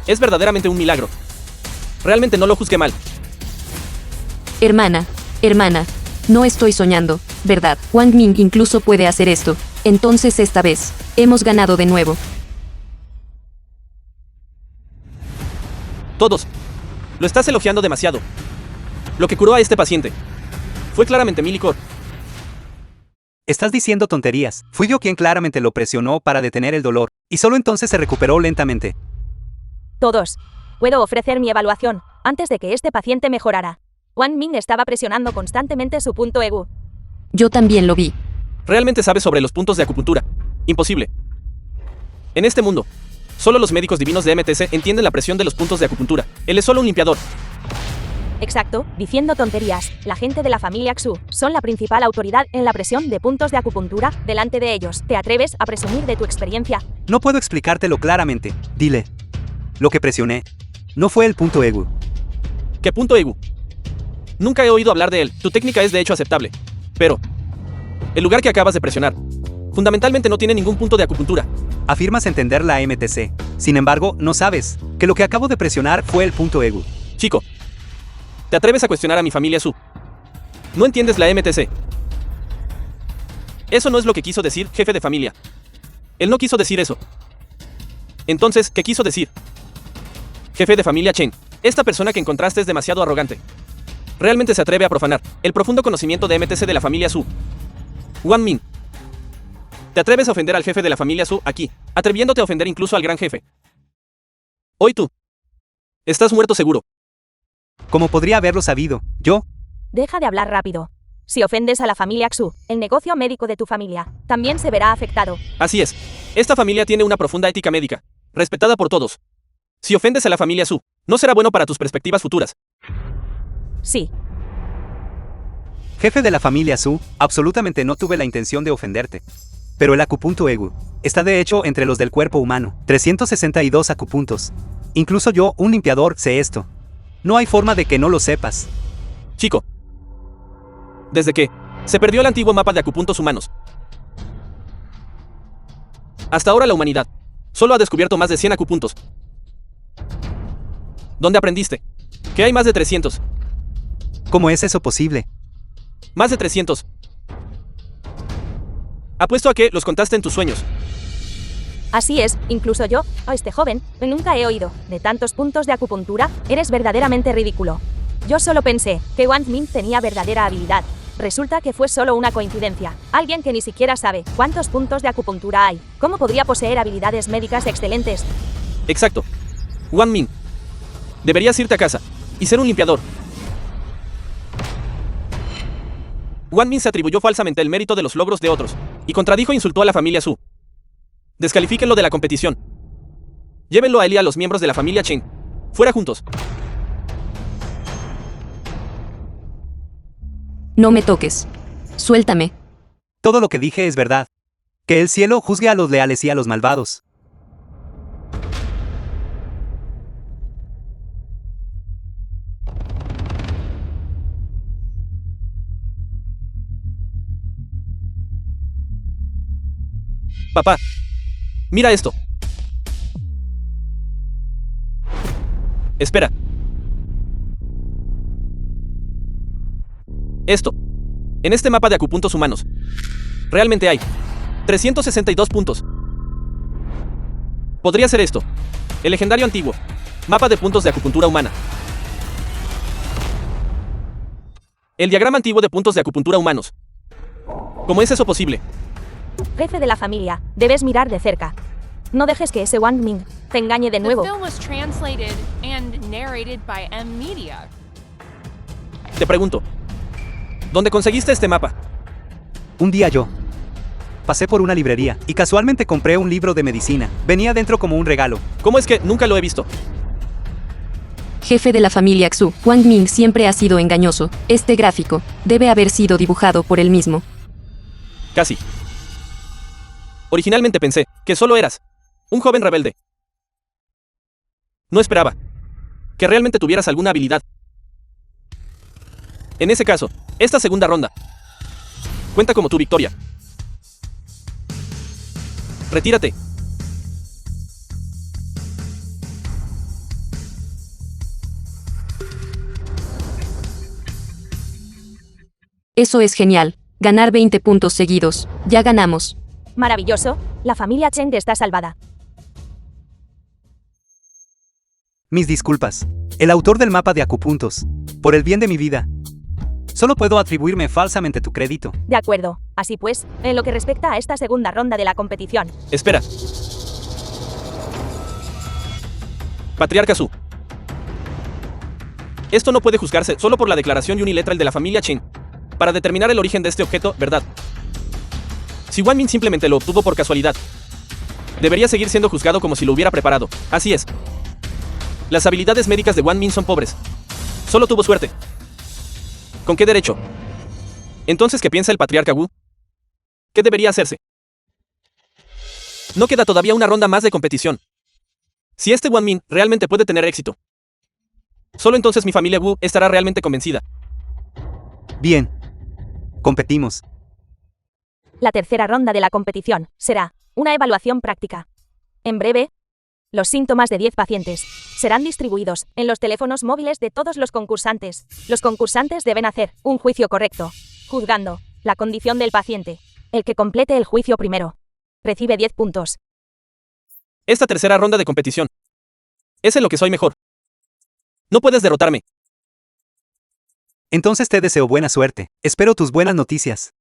Es verdaderamente un milagro. Realmente no lo juzgué mal.
Hermana, no estoy soñando, ¿verdad? Wang Ming incluso puede hacer esto. Entonces esta vez, hemos ganado de nuevo.
Todos. Lo estás elogiando demasiado. Lo que curó a este paciente fue claramente mi licor.
Estás diciendo tonterías. Fui yo quien claramente lo presionó para detener el dolor, y solo entonces se recuperó lentamente.
Todos. Puedo ofrecer mi evaluación antes de que este paciente mejorara. Wang Ming estaba presionando constantemente su punto EGU.
Yo también lo vi.
¿Realmente sabes sobre los puntos de acupuntura? Imposible. En este mundo, solo los médicos divinos de MTC entienden la presión de los puntos de acupuntura. Él es solo un limpiador.
Exacto, diciendo tonterías. La gente de la familia Xu son la principal autoridad en la presión de puntos de acupuntura. Delante de ellos, ¿te atreves a presumir de tu experiencia?
No puedo explicártelo claramente. Dile. Lo que presioné no fue el punto EGU.
¿Qué punto EGU? Nunca he oído hablar de él. Tu técnica es de hecho aceptable. Pero el lugar que acabas de presionar fundamentalmente no tiene ningún punto de acupuntura.
Afirmas entender la MTC. Sin embargo, no sabes que lo que acabo de presionar fue el punto EGU.
Chico, ¿te atreves a cuestionar a mi familia Su? No entiendes la MTC. Eso no es lo que quiso decir, jefe de familia. Él no quiso decir eso. Entonces, ¿qué quiso decir? Jefe de familia Chen, esta persona que encontraste es demasiado arrogante. Realmente se atreve a profanar el profundo conocimiento de MTC de la familia Su. Wang Ming, te atreves a ofender al jefe de la familia Su aquí, atreviéndote a ofender incluso al gran jefe. Hoy tú estás muerto seguro.
Como podría haberlo sabido, yo.
Deja de hablar rápido. Si ofendes a la familia Xu, el negocio médico de tu familia también se verá afectado.
Así es. Esta familia tiene una profunda ética médica, respetada por todos. Si ofendes a la familia Su, no será bueno para tus perspectivas futuras.
Sí.
Jefe de la familia Su, absolutamente no tuve la intención de ofenderte. Pero el acupunto EGU está de hecho entre los del cuerpo humano. 362 acupuntos. Incluso yo, un limpiador, sé esto. No hay forma de que no lo sepas.
Chico, desde que se perdió el antiguo mapa de acupuntos humanos, hasta ahora la humanidad solo ha descubierto más de 100 acupuntos. ¿Dónde aprendiste? Que hay más de 300.
¿Cómo es eso posible?
Más de 300. Apuesto a que los contaste en tus sueños.
Así es, incluso yo, a este joven, nunca he oído de tantos puntos de acupuntura. Eres verdaderamente ridículo. Yo solo pensé que Wang Ming tenía verdadera habilidad. Resulta que fue solo una coincidencia. Alguien que ni siquiera sabe cuántos puntos de acupuntura hay. ¿Cómo podría poseer habilidades médicas excelentes?
Exacto. Wang Ming, deberías irte a casa y ser un limpiador. Wang Ming se atribuyó falsamente el mérito de los logros de otros y contradijo e insultó a la familia Su. Descalifíquenlo de la competición. Llévenlo a él y a los miembros de la familia Chen. Fuera juntos.
No me toques. Suéltame.
Todo lo que dije es verdad. Que el cielo juzgue a los leales y a los malvados.
Papá, mira esto. Espera. Esto. En este mapa de acupuntos humanos. Realmente hay 362 puntos. Podría ser esto. El legendario antiguo. Mapa de puntos de acupuntura humana. El diagrama antiguo de puntos de acupuntura humanos. ¿Cómo es eso posible?
Jefe de la familia, debes mirar de cerca. No dejes que ese Wang Ming te engañe de
The
nuevo.
film was translated and narrated by M Media.
Te pregunto. ¿Dónde conseguiste este mapa?
Un día yo pasé por una librería y casualmente compré un libro de medicina. Venía dentro como un regalo.
¿Cómo es que nunca lo he visto?
Jefe de la familia Xu, Wang Ming siempre ha sido engañoso. Este gráfico debe haber sido dibujado por él mismo.
Casi. Originalmente pensé que solo eras un joven rebelde. No esperaba que realmente tuvieras alguna habilidad. En ese caso, esta segunda ronda cuenta como tu victoria. Retírate.
Eso es genial. Ganar 20 puntos seguidos. Ya ganamos.
Maravilloso, la familia Cheng está salvada.
Mis disculpas. El autor del mapa de acupuntos. Por el bien de mi vida. Solo puedo atribuirme falsamente tu crédito.
De acuerdo. Así pues, en lo que respecta a esta segunda ronda de la competición,
Espera. Patriarca Su. Esto no puede juzgarse solo por la declaración unilateral de la familia Chen para determinar el origen de este objeto, ¿verdad? Si Wang Ming simplemente lo obtuvo por casualidad, debería seguir siendo juzgado como si lo hubiera preparado. Así es. Las habilidades médicas de Wang Ming son pobres. Solo tuvo suerte. ¿Con qué derecho? Entonces, ¿qué piensa el patriarca Wu? ¿Qué debería hacerse? No queda todavía una ronda más de competición. Si este Wang Ming realmente puede tener éxito, solo entonces mi familia Wu estará realmente convencida.
Bien. Competimos.
la tercera ronda de la competición será una evaluación práctica. En breve, los síntomas de 10 pacientes serán distribuidos en los teléfonos móviles de todos los concursantes. Los concursantes deben hacer un juicio correcto, juzgando la condición del paciente. El que complete el juicio primero recibe 10 puntos.
Esta tercera ronda de competición es en lo que soy mejor. No puedes derrotarme.
Entonces te deseo buena suerte. Espero tus buenas noticias.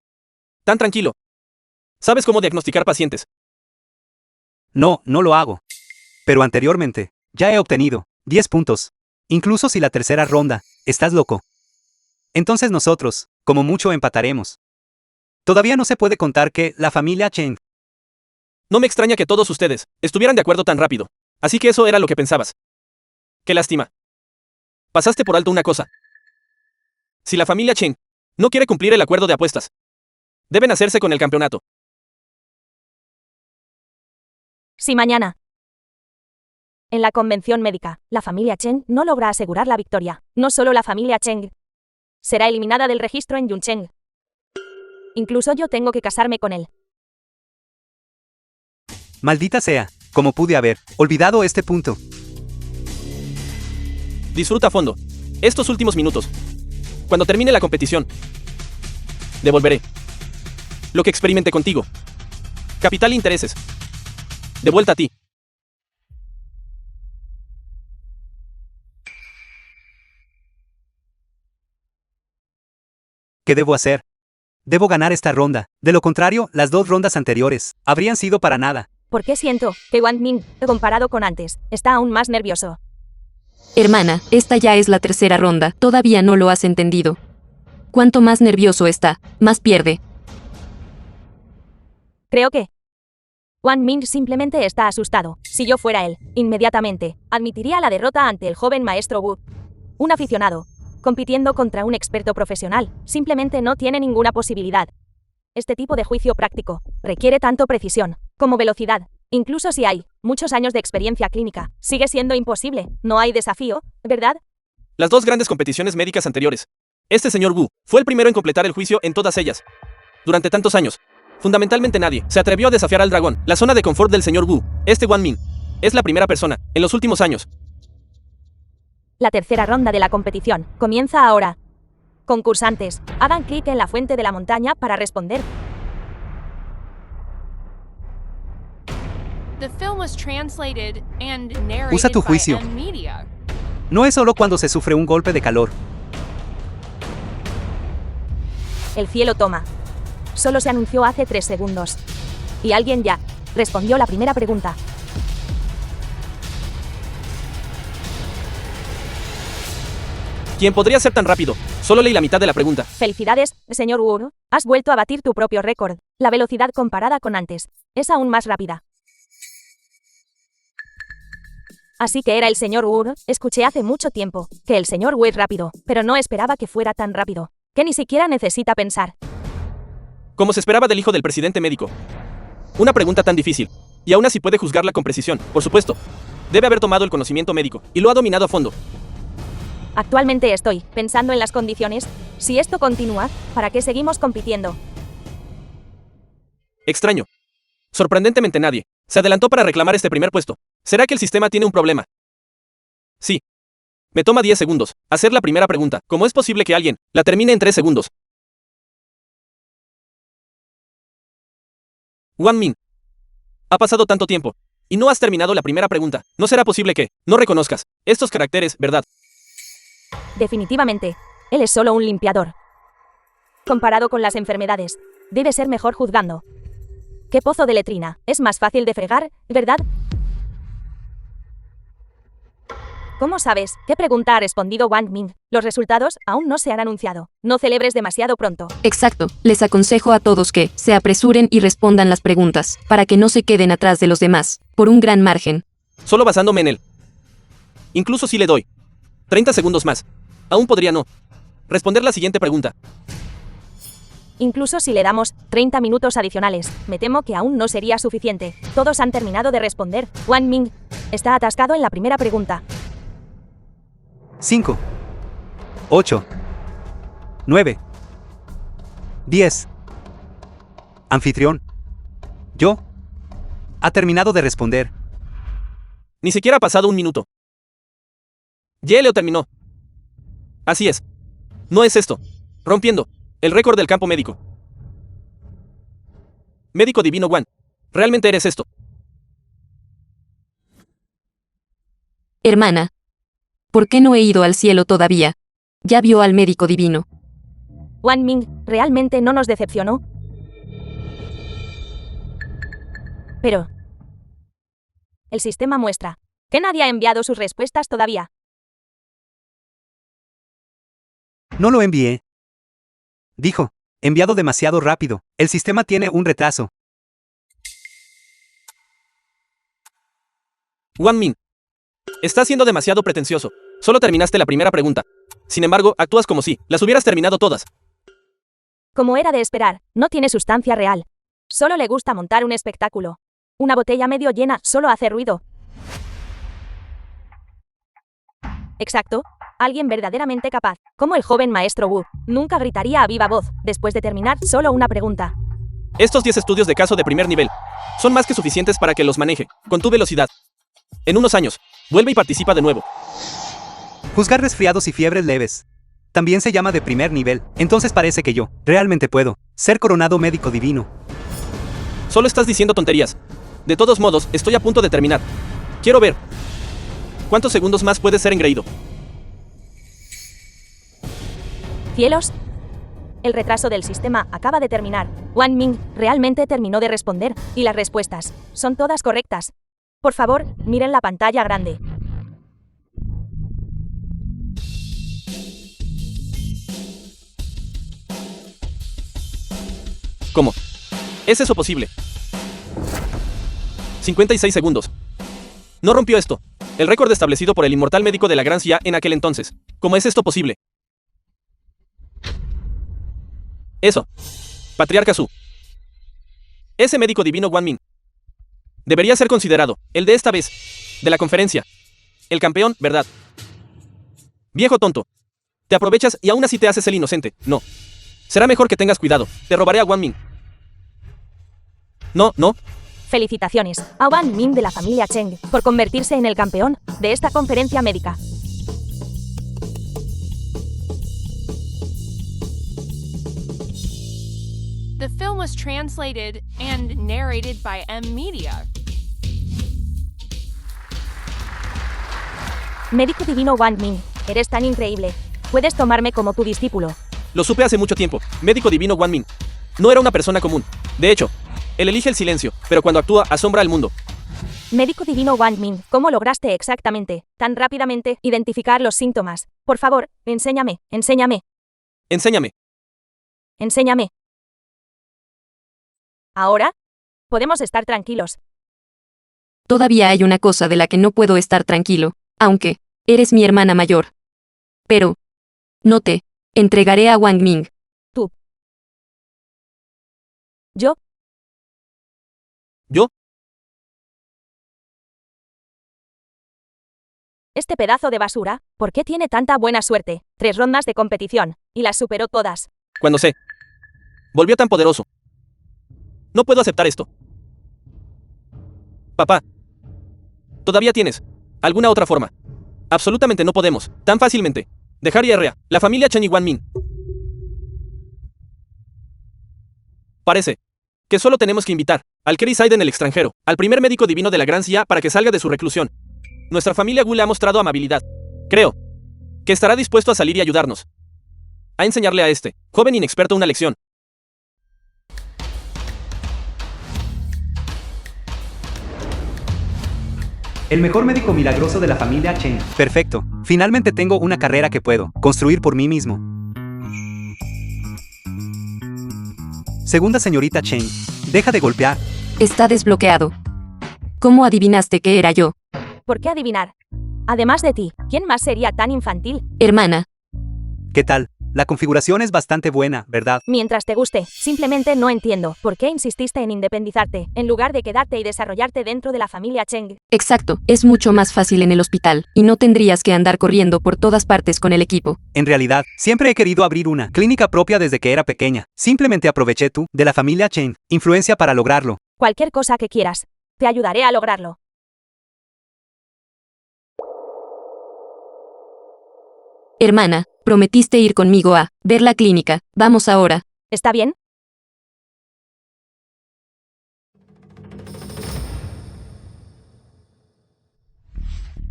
Tan tranquilo. ¿Sabes cómo diagnosticar pacientes?
No, no lo hago. Pero anteriormente, ya he obtenido 10 puntos. Incluso si la tercera ronda, estás loco. Entonces nosotros, como mucho, empataremos. Todavía no se puede contar que la familia Chen.
No me extraña que todos ustedes estuvieran de acuerdo tan rápido. Así que eso era lo que pensabas. Qué lástima. Pasaste por alto una cosa. Si la familia Chen no quiere cumplir el acuerdo de apuestas, deben hacerse con el campeonato.
Si mañana, en la convención médica, la familia Chen no logra asegurar la victoria, no solo la familia Cheng será eliminada del registro en Yuncheng. Incluso yo tengo que casarme con él.
Maldita sea, como pude haber olvidado este punto.
Disfruta a fondo estos últimos minutos. Cuando termine la competición, devolveré lo que experimenté contigo. Capital e intereses. De vuelta a ti.
¿Qué debo hacer? Debo ganar esta ronda. De lo contrario, las 2 rondas anteriores habrían sido para nada.
¿Por qué siento que Wang Ming, comparado con antes, está aún más nervioso?
Hermana, esta ya es la tercera ronda, todavía no lo has entendido. Cuanto más nervioso está, más pierde.
Creo que Wang Ming simplemente está asustado. Si yo fuera él, inmediatamente admitiría la derrota ante el joven maestro Wu. Un aficionado, compitiendo contra un experto profesional, simplemente no tiene ninguna posibilidad. Este tipo de juicio práctico requiere tanto precisión como velocidad. Incluso si hay muchos años de experiencia clínica, sigue siendo imposible. No hay desafío, ¿verdad?
Las 2 grandes competiciones médicas anteriores. Este señor Wu fue el primero en completar el juicio en todas ellas. Durante tantos años, fundamentalmente nadie se atrevió a desafiar al dragón. La zona de confort del señor Wu, este Wang Ming, es la primera persona, en los últimos años,
La tercera ronda de la competición comienza ahora. Concursantes, hagan clic en la fuente de la montaña para responder.
The film was translated and narrated
Usa tu
by
juicio.
M Media.
No es solo cuando se sufre un golpe de calor.
El cielo toma. Solo se anunció hace 3 segundos. Y alguien ya respondió la primera pregunta.
¿Quién podría ser tan rápido? Solo leí la mitad de la pregunta.
Felicidades, señor Wu. Has vuelto a batir tu propio récord. La velocidad comparada con antes es aún más rápida. Así que era el señor Wu. Escuché hace mucho tiempo que el señor Wu es rápido, pero no esperaba que fuera tan rápido, que ni siquiera necesita pensar.
Como se esperaba del hijo del presidente médico. Una pregunta tan difícil. Y aún así puede juzgarla con precisión, por supuesto. Debe haber tomado el conocimiento médico, y lo ha dominado a fondo.
Actualmente estoy pensando en las condiciones. Si esto continúa, ¿para qué seguimos compitiendo?
Extraño. Sorprendentemente nadie se adelantó para reclamar este primer puesto. ¿Será que el sistema tiene un problema? Sí. Me toma 10 segundos hacer la primera pregunta. ¿Cómo es posible que alguien la termine en 3 segundos? Wang Ming. Ha pasado tanto tiempo y no has terminado la primera pregunta. No será posible que no reconozcas estos caracteres, ¿verdad?
Definitivamente, él es solo un limpiador. Comparado con las enfermedades, debe ser mejor juzgando. ¿Qué pozo de letrina? Es más fácil de fregar, ¿verdad? ¿Cómo sabes? ¿Qué pregunta ha respondido Wang Ming? Los resultados aún no se han anunciado. No celebres demasiado pronto.
Exacto. Les aconsejo a todos que se apresuren y respondan las preguntas, para que no se queden atrás de los demás, por un gran margen.
Solo basándome en él. Incluso si le doy 30 segundos más, aún podría no responder la siguiente pregunta.
Incluso si le damos 30 minutos adicionales, me temo que aún no sería suficiente. Todos han terminado de responder. Wang Ming está atascado en la primera pregunta.
5, 8, 9, 10. Anfitrión. Yo. Ha terminado de responder.
Ni siquiera ha pasado un minuto. Ya lo terminó. Así es. No es esto. Rompiendo el récord del campo médico. Médico divino Wan. ¿Realmente eres esto?
Hermana. ¿Por qué no he ido al cielo todavía? Ya vio al médico divino.
Wang Ming, ¿realmente no nos decepcionó? Pero el sistema muestra que nadie ha enviado sus respuestas todavía.
No lo envié. Dijo, enviado demasiado rápido. El sistema tiene un retraso.
Wang Ming. Estás siendo demasiado pretencioso. Solo terminaste la primera pregunta. Sin embargo, actúas como si las hubieras terminado todas.
Como era de esperar, no tiene sustancia real. Solo le gusta montar un espectáculo. Una botella medio llena solo hace ruido. Exacto. Alguien verdaderamente capaz, como el joven maestro Wu, nunca gritaría a viva voz, después de terminar solo una pregunta.
Estos 10 estudios de caso de primer nivel son más que suficientes para que los maneje, con tu velocidad. En unos años, vuelve y participa de nuevo.
Juzgar resfriados y fiebres leves. También se llama de primer nivel. Entonces parece que yo, realmente puedo, ser coronado médico divino.
Solo estás diciendo tonterías. De todos modos, estoy a punto de terminar. Quiero ver. ¿Cuántos segundos más puedes ser engreído?
¿Cielos? El retraso del sistema acaba de terminar. Wang Ming realmente terminó de responder, y las respuestas son todas correctas. Por favor, miren la pantalla grande.
¿Cómo? ¿Es eso posible? 56 segundos. No rompió esto. El récord establecido por el inmortal médico de la Gran Xia en aquel entonces. ¿Cómo es esto posible? Eso. Patriarca Su. Ese médico divino Wang Ming debería ser considerado, el de esta vez, de la conferencia. El campeón, ¿verdad? Viejo tonto. Te aprovechas y aún así te haces el inocente. No. Será mejor que tengas cuidado. Te robaré a Wang Ming. No.
Felicitaciones a Wang Ming de la familia Cheng por convertirse en el campeón de esta conferencia médica.
was translated and narrated by M Media.
Médico divino Wang Ming, eres tan increíble. Puedes tomarme como tu discípulo.
Lo supe hace mucho tiempo. Médico divino Wang Min. No era una persona común. De hecho, él elige el silencio, pero cuando actúa asombra al mundo.
Médico divino Wang Ming, ¿cómo lograste exactamente, tan rápidamente, identificar los síntomas? Por favor, enséñame.
Enséñame.
¿Ahora? Podemos estar tranquilos.
Todavía hay una cosa de la que no puedo estar tranquilo, aunque eres mi hermana mayor. Pero no te entregaré a Wang Ming.
¿Yo?
¿Yo?
Este pedazo de basura, ¿por qué tiene tanta buena suerte? 3 rondas de competición, y las superó todas.
Cuando sé. Volvió tan poderoso. No puedo aceptar esto. Papá. Todavía tienes alguna otra forma. Absolutamente no podemos, tan fácilmente, dejar ir a la familia Chen y Wang Min. Parece que solo tenemos que invitar al Kerry Side en el extranjero, al primer médico divino de la Gran Cia para que salga de su reclusión. Nuestra familia Gu le ha mostrado amabilidad. Creo que estará dispuesto a salir y ayudarnos. A enseñarle a este joven inexperto una lección.
El mejor médico milagroso de la familia Chen. Perfecto. Finalmente tengo una carrera que puedo construir por mí mismo. Segunda señorita Chen, deja de golpear.
Está desbloqueado. ¿Cómo adivinaste que era yo?
¿Por qué adivinar? Además de ti, ¿quién más sería tan infantil?
Hermana,
¿Qué tal? La configuración es bastante buena, ¿verdad?
Mientras te guste, simplemente no entiendo por qué insististe en independizarte, en lugar de quedarte y desarrollarte dentro de la familia Cheng.
exacto, es mucho más fácil en el hospital, y no tendrías que andar corriendo por todas partes con el equipo.
En realidad, siempre he querido abrir una clínica propia desde que era pequeña. Simplemente aproveché tú, de la familia Chen, influencia para lograrlo.
Cualquier cosa que quieras, te ayudaré a lograrlo.
Hermana, prometiste ir conmigo a ver la clínica, vamos ahora.
¿Está bien?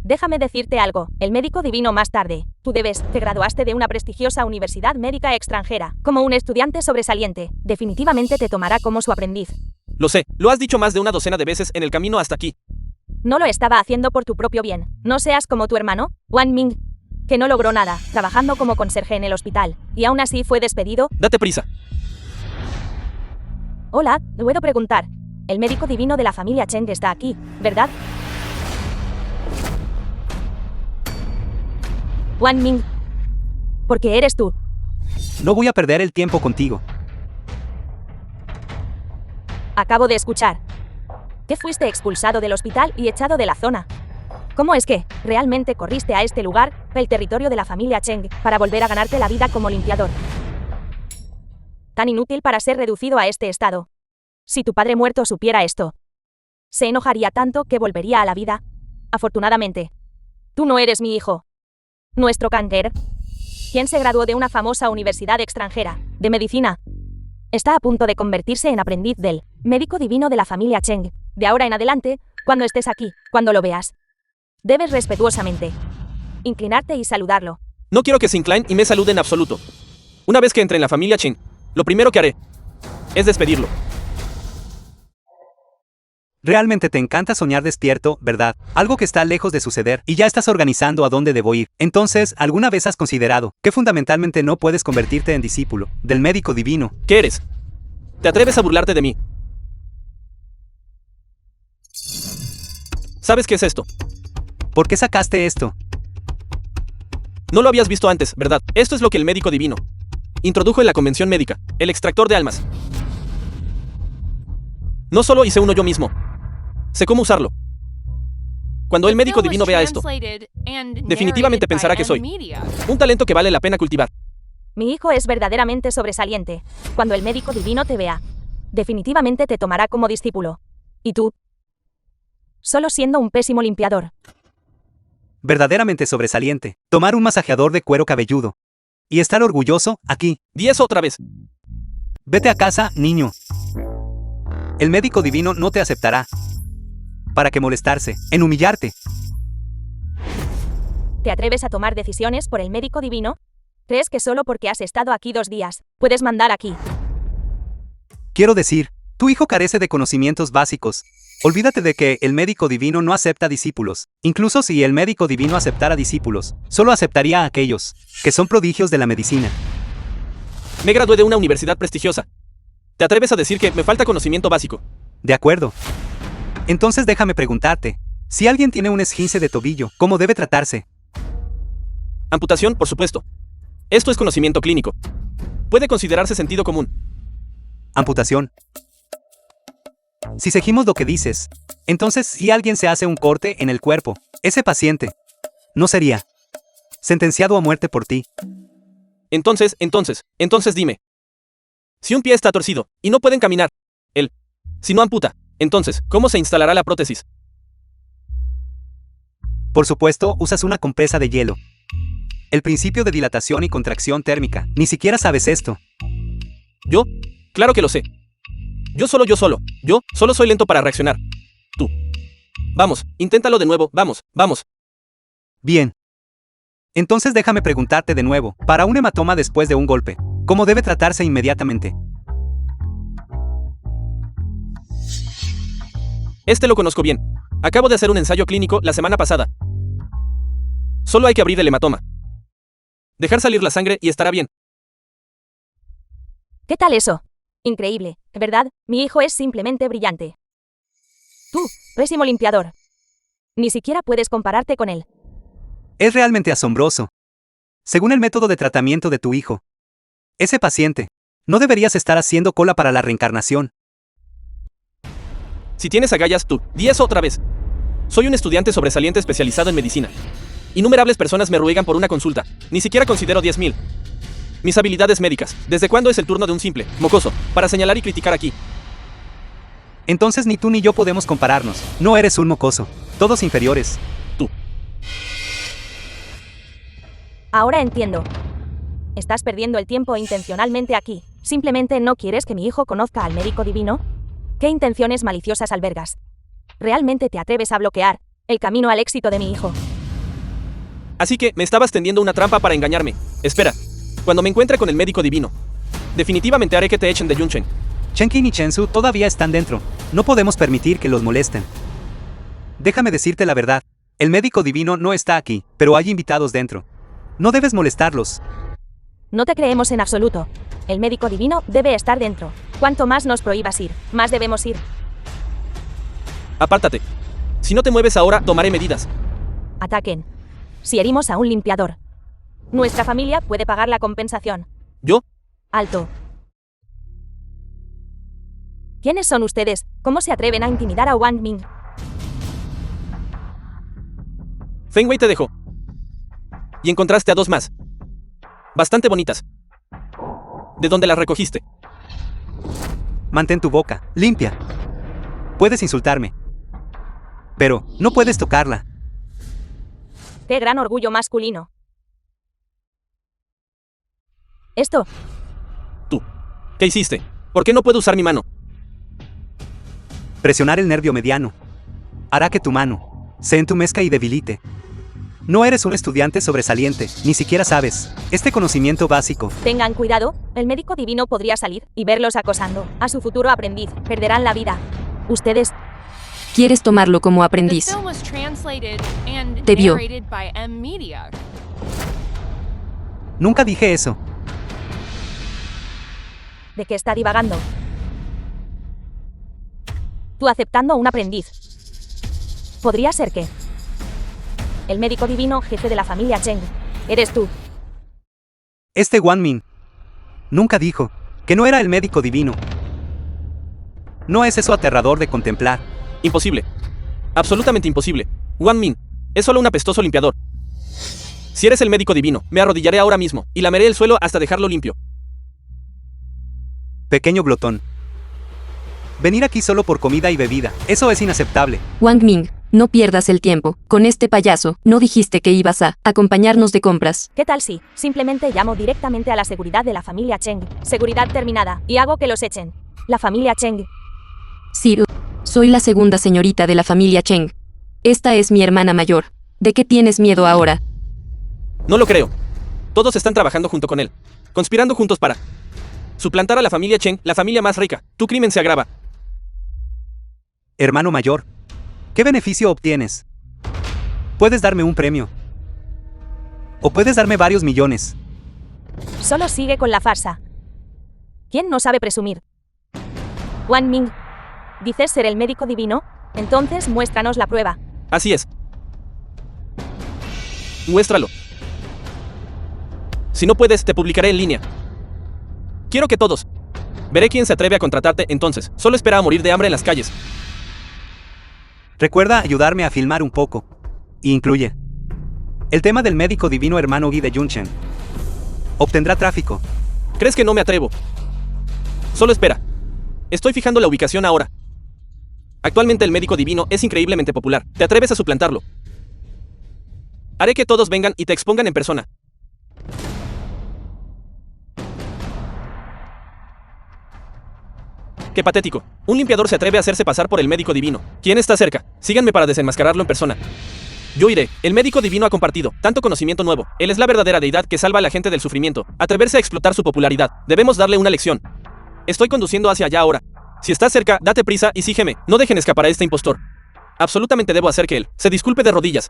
Déjame decirte algo, el médico divino más tarde. Tú te graduaste de una prestigiosa universidad médica extranjera, como un estudiante sobresaliente. Definitivamente te tomará como su aprendiz.
Lo sé, lo has dicho más de una docena de veces en el camino hasta aquí.
No lo estaba haciendo por tu propio bien. No seas como tu hermano, Wang Ming, que no logró nada, trabajando como conserje en el hospital, y aún así fue despedido.
Date prisa.
Hola, puedo preguntar. El médico divino de la familia Cheng está aquí, ¿verdad? Wang Ming. Porque eres tú.
No voy a perder el tiempo contigo.
Acabo de escuchar que fuiste expulsado del hospital y echado de la zona. ¿Cómo es que realmente corriste a este lugar, el territorio de la familia Cheng, para volver a ganarte la vida como limpiador? Tan inútil para ser reducido a este estado. Si tu padre muerto supiera esto, se enojaría tanto que volvería a la vida. Afortunadamente, tú no eres mi hijo. Nuestro Kanger, quien se graduó de una famosa universidad extranjera, de medicina, está a punto de convertirse en aprendiz del médico divino de la familia Cheng. De ahora en adelante, cuando estés aquí, cuando lo veas, debes respetuosamente inclinarte y saludarlo.
No quiero que se incline y me salude en absoluto. Una vez que entre en la familia Chen, lo primero que haré es despedirlo.
Realmente te encanta soñar despierto, ¿verdad? Algo que está lejos de suceder y ya estás organizando a dónde debo ir. Entonces, ¿alguna vez has considerado que fundamentalmente no puedes convertirte en discípulo del médico divino?
¿Qué eres? ¿Te atreves a burlarte de mí? ¿Sabes qué es esto?
¿Por qué sacaste esto?
No lo habías visto antes, ¿verdad? Esto es lo que el médico divino introdujo en la convención médica, el extractor de almas. No solo hice uno yo mismo. Sé cómo usarlo. Cuando el médico divino vea esto, definitivamente pensará que soy un talento que vale la pena cultivar.
Mi hijo es verdaderamente sobresaliente. Cuando el médico divino te vea, definitivamente te tomará como discípulo. ¿Y tú? Solo siendo un pésimo limpiador.
Verdaderamente sobresaliente. Tomar un masajeador de cuero cabelludo. Y estar orgulloso, aquí.
Di eso otra vez.
Vete a casa, niño. El médico divino no te aceptará. ¿Para qué molestarse en humillarte?
¿Te atreves a tomar decisiones por el médico divino? ¿Crees que solo porque has estado aquí 2 días, puedes mandar aquí?
Quiero decir, tu hijo carece de conocimientos básicos. Olvídate de que el médico divino no acepta discípulos. Incluso si el médico divino aceptara discípulos, solo aceptaría a aquellos que son prodigios de la medicina.
Me gradué de una universidad prestigiosa. ¿Te atreves a decir que me falta conocimiento básico?
De acuerdo. Entonces déjame preguntarte, si alguien tiene un esguince de tobillo, ¿cómo debe tratarse?
Amputación, por supuesto. Esto es conocimiento clínico. Puede considerarse sentido común.
Amputación. Si seguimos lo que dices, entonces si alguien se hace un corte en el cuerpo, ese paciente no sería sentenciado a muerte por ti.
Entonces dime. Si un pie está torcido y no pueden caminar, si no amputa, entonces, ¿cómo se instalará la prótesis?
Por supuesto, usas una compresa de hielo. El principio de dilatación y contracción térmica. Ni siquiera sabes esto.
¿Yo? Claro que lo sé. Yo solo soy lento para reaccionar. Tú. Vamos, inténtalo de nuevo, vamos.
Bien. Entonces déjame preguntarte de nuevo, para un hematoma después de un golpe, ¿cómo debe tratarse inmediatamente?
Este lo conozco bien. Acabo de hacer un ensayo clínico la semana pasada. Solo hay que abrir el hematoma. Dejar salir la sangre y estará bien.
¿Qué tal eso? Increíble, ¿verdad? Mi hijo es simplemente brillante. Tú, pésimo limpiador. Ni siquiera puedes compararte con él.
Es realmente asombroso. Según el método de tratamiento de tu hijo, ese paciente, no deberías estar haciendo cola para la reencarnación.
Si tienes agallas, tú, di eso otra vez. Soy un estudiante sobresaliente especializado en medicina. Innumerables personas me ruegan por una consulta. Ni siquiera considero 10,000. Mis habilidades médicas. ¿Desde cuándo es el turno de un simple mocoso para señalar y criticar aquí?
Entonces ni tú ni yo podemos compararnos. No eres un mocoso. Todos inferiores.
Tú.
Ahora entiendo. ¿Estás perdiendo el tiempo intencionalmente aquí? ¿Simplemente no quieres que mi hijo conozca al médico divino? ¿Qué intenciones maliciosas albergas? ¿Realmente te atreves a bloquear el camino al éxito de mi hijo?
Así que me estabas tendiendo una trampa para engañarme. Espera. Cuando me encuentre con el médico divino, definitivamente haré que te echen de Yunchen.
Chenkin y Chensu todavía están dentro. No podemos permitir que los molesten. Déjame decirte la verdad. El médico divino no está aquí, pero hay invitados dentro. No debes molestarlos.
No te creemos en absoluto. El médico divino debe estar dentro. Cuanto más nos prohíbas ir, más debemos ir.
Apártate. Si no te mueves ahora, tomaré medidas.
Ataquen. Si herimos a un limpiador, nuestra familia puede pagar la compensación.
¿Yo?
Alto. ¿Quiénes son ustedes? ¿Cómo se atreven a intimidar a Wang Ming?
Feng Wei te dejó. Y encontraste a 2 más. Bastante bonitas. ¿De dónde las recogiste?
Mantén tu boca limpia. Puedes insultarme, pero no puedes tocarla.
¡Qué gran orgullo masculino! Esto,
Tú. ¿Qué hiciste? ¿Por qué no puedo usar mi mano?
Presionar el nervio mediano hará que tu mano se entumezca y debilite. No eres un estudiante sobresaliente, ni siquiera sabes este conocimiento básico.
tengan cuidado, el médico divino podría salir y verlos acosando a su futuro aprendiz. Perderán la vida. Ustedes,
¿Quieres tomarlo como
The
aprendiz?
film was translated and
Te vio.
narrated by M Media.
Nunca dije eso.
¿de qué está divagando? Tú aceptando un aprendiz. Podría ser que el médico divino, jefe de la familia Cheng, eres tú.
Este Wang Ming nunca dijo que no era el médico divino. ¿No es eso aterrador de contemplar?
Imposible. Absolutamente imposible. Wang Ming. Es solo un apestoso limpiador. Si eres el médico divino, me arrodillaré ahora mismo y lameré el suelo hasta dejarlo limpio.
Pequeño glotón. Venir aquí solo por comida y bebida, eso es inaceptable.
Wang Ming, No pierdas el tiempo con este payaso. No dijiste que ibas a acompañarnos de compras.
¿Qué tal si simplemente llamo directamente a la seguridad de la familia Cheng? Seguridad terminada. Y hago que los echen. La familia Cheng.
Sí, soy la segunda señorita de la familia Cheng. Esta es mi hermana mayor. ¿De qué tienes miedo ahora?
No lo creo. Todos están trabajando junto con él. Conspirando juntos para suplantar a la familia Cheng, la familia más rica. Tu crimen se agrava.
Hermano mayor, ¿qué beneficio obtienes? Puedes darme un premio. O puedes darme varios millones.
Solo sigue con la farsa. ¿Quién no sabe presumir? Wang Ming, ¿dices ser el médico divino? Entonces muéstranos la prueba.
Así es. Muéstralo. Si no puedes, te publicaré en línea. Quiero que todos. Veré quién se atreve a contratarte entonces. Solo espera a morir de hambre en las calles.
Recuerda ayudarme a filmar un poco. Y incluye el tema del médico divino hermano Guy de Junchen. Obtendrá tráfico.
¿Crees que no me atrevo? Solo espera. Estoy fijando la ubicación ahora. Actualmente el médico divino es increíblemente popular. ¿Te atreves a suplantarlo? Haré que todos vengan y te expongan en persona. ¡Qué patético! Un limpiador se atreve a hacerse pasar por el médico divino. ¿Quién está cerca? Síganme para desenmascararlo en persona. Yo iré. El médico divino ha compartido tanto conocimiento nuevo. Él es la verdadera deidad que salva a la gente del sufrimiento. Atreverse a explotar su popularidad. Debemos darle una lección. Estoy conduciendo hacia allá ahora. Si estás cerca, date prisa y sígueme. No dejen escapar a este impostor. Absolutamente debo hacer que él se disculpe de rodillas.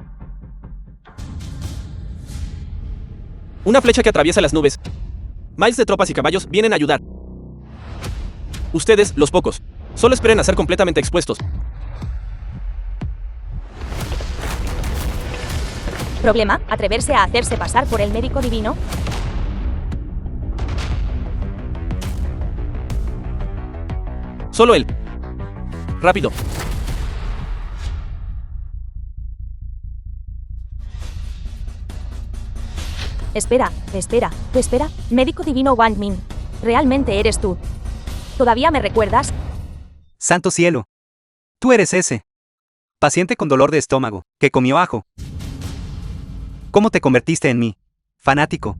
Una flecha que atraviesa las nubes. Miles de tropas y caballos vienen a ayudar. Ustedes, los pocos, solo esperen a ser completamente expuestos.
¿Problema? ¿Atreverse a hacerse pasar por el médico divino?
Solo él. Rápido.
Espera. Médico divino Wang Ming. ¿Realmente eres tú? ¿Todavía me recuerdas?
Santo cielo. Tú eres ese paciente con dolor de estómago, que comió ajo. ¿Cómo te convertiste en mí, fanático?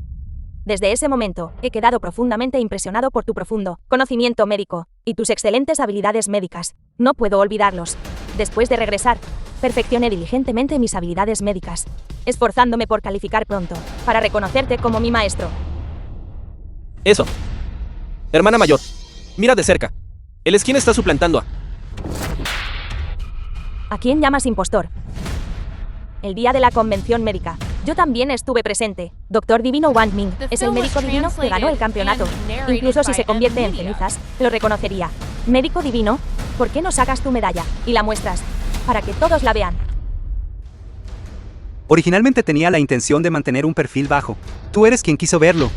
Desde ese momento, he quedado profundamente impresionado por tu profundo conocimiento médico y tus excelentes habilidades médicas. No puedo olvidarlos. Después de regresar, perfeccioné diligentemente mis habilidades médicas, esforzándome por calificar pronto, para reconocerte como mi maestro.
Eso. Hermana mayor, mira de cerca. Él es quien está suplantando a...
¿A quién llamas impostor? El día de la convención médica, yo también estuve presente. Doctor Divino Wang Ming es el médico divino que ganó el campeonato. Incluso si se convierte en cenizas, lo reconocería. Médico divino, ¿por qué no sacas tu medalla y la muestras? Para que todos la vean.
Originalmente tenía la intención de mantener un perfil bajo. Tú eres quien quiso verlo.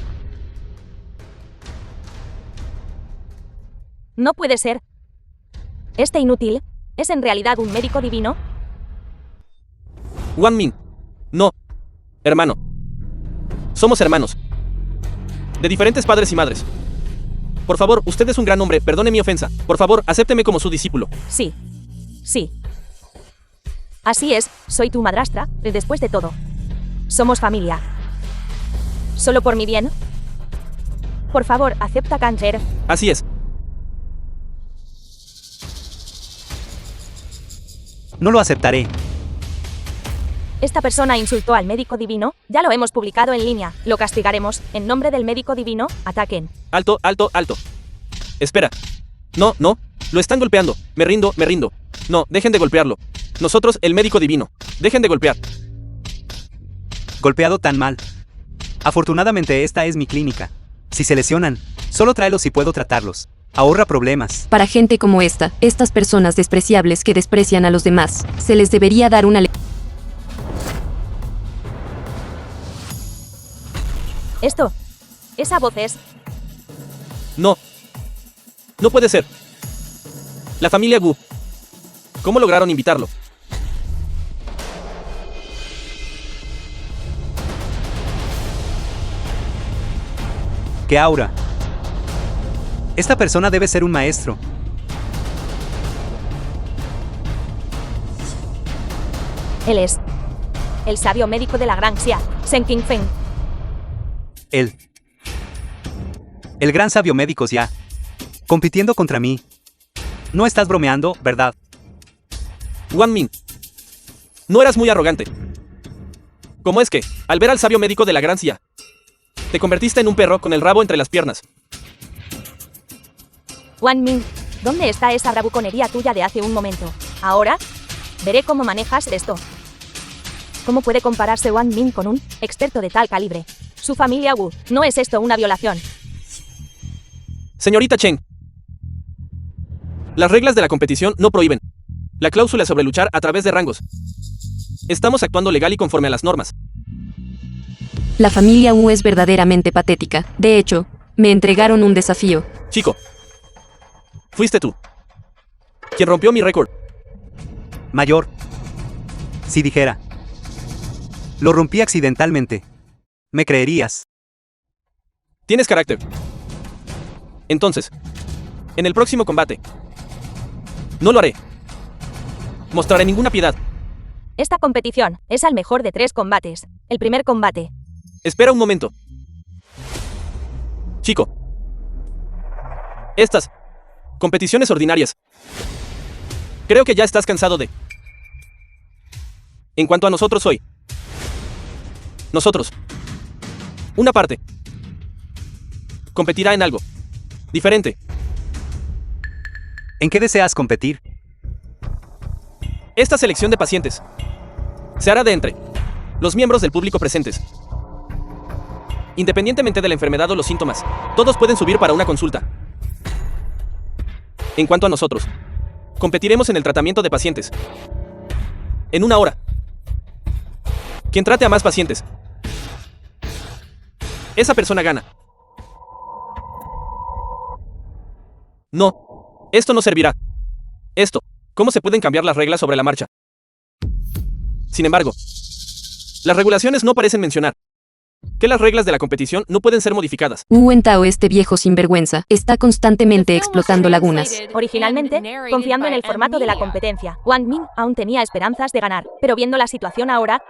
No puede ser. Este inútil es en realidad un médico divino.
Wang Ming. No. Hermano. Somos hermanos. De diferentes padres y madres. Por favor, usted es un gran hombre, perdone mi ofensa. Por favor, acépteme como su discípulo.
Sí. Así es, soy tu madrastra, después de todo. Somos familia. ¿Solo por mi bien? Por favor, acepta cáncer.
Así es.
No lo aceptaré.
Esta persona insultó al médico divino, ya lo hemos publicado en línea, lo castigaremos, en nombre del médico divino, ataquen.
Alto. Espera. No, lo están golpeando. Me rindo. No, dejen de golpearlo. Nosotros, el médico divino. Dejen de golpear.
Golpeado tan mal. Afortunadamente esta es mi clínica. Si se lesionan, solo tráelos y puedo tratarlos. Ahorra problemas.
Para gente como estas personas despreciables que desprecian a los demás, se les debería dar una lección.
Esa voz es...
No puede ser. La familia Gu. ¿Cómo lograron invitarlo?
¡Qué aura! Esta persona debe ser un maestro.
Él es el sabio médico de la Gran Xia, Shen Qingfeng.
El gran sabio médico ya. Compitiendo contra mí. No estás bromeando, ¿verdad?
Wang Ming. No eras muy arrogante. ¿Cómo es que, al ver al sabio médico de la Gran Xia, te convertiste en un perro con el rabo entre las piernas?
Wang Ming, ¿dónde está esa bravuconería tuya de hace un momento? Ahora, veré cómo manejas esto. ¿Cómo puede compararse Wang Ming con un experto de tal calibre? Su familia Wu, ¿no es esto una violación?
Señorita Chen. Las reglas de la competición no prohíben la cláusula sobre luchar a través de rangos. Estamos actuando legal y conforme a las normas.
La familia Wu es verdaderamente patética. De hecho, me entregaron un desafío.
Chico. Fuiste tú quien rompió mi récord.
Mayor. Si dijera. Lo rompí accidentalmente. ¿Me creerías?
Tienes carácter. Entonces, en el próximo combate, no lo haré. Mostraré ninguna piedad.
Esta competición es al mejor de 3 combates. El primer combate.
Espera un momento. Chico. Estas competiciones ordinarias. Creo que ya estás cansado de... En cuanto a nosotros hoy. Nosotros. Una parte. Competirá en algo diferente.
¿En qué deseas competir?
Esta selección de pacientes se hará de entre los miembros del público presentes. Independientemente de la enfermedad o los síntomas, todos pueden subir para una consulta. En cuanto a nosotros, competiremos en el tratamiento de pacientes. En 1 hora. Quien trate a más pacientes, esa persona gana. No, esto no servirá. Esto, ¿cómo se pueden cambiar las reglas sobre la marcha? Sin embargo, las regulaciones no parecen mencionar que las reglas de la competición no pueden ser modificadas.
Wu Entao, este viejo sinvergüenza, está constantemente explotando lagunas.
Originalmente, confiando en el formato de la competencia, Wang Ming aún tenía esperanzas de ganar, pero viendo la situación ahora,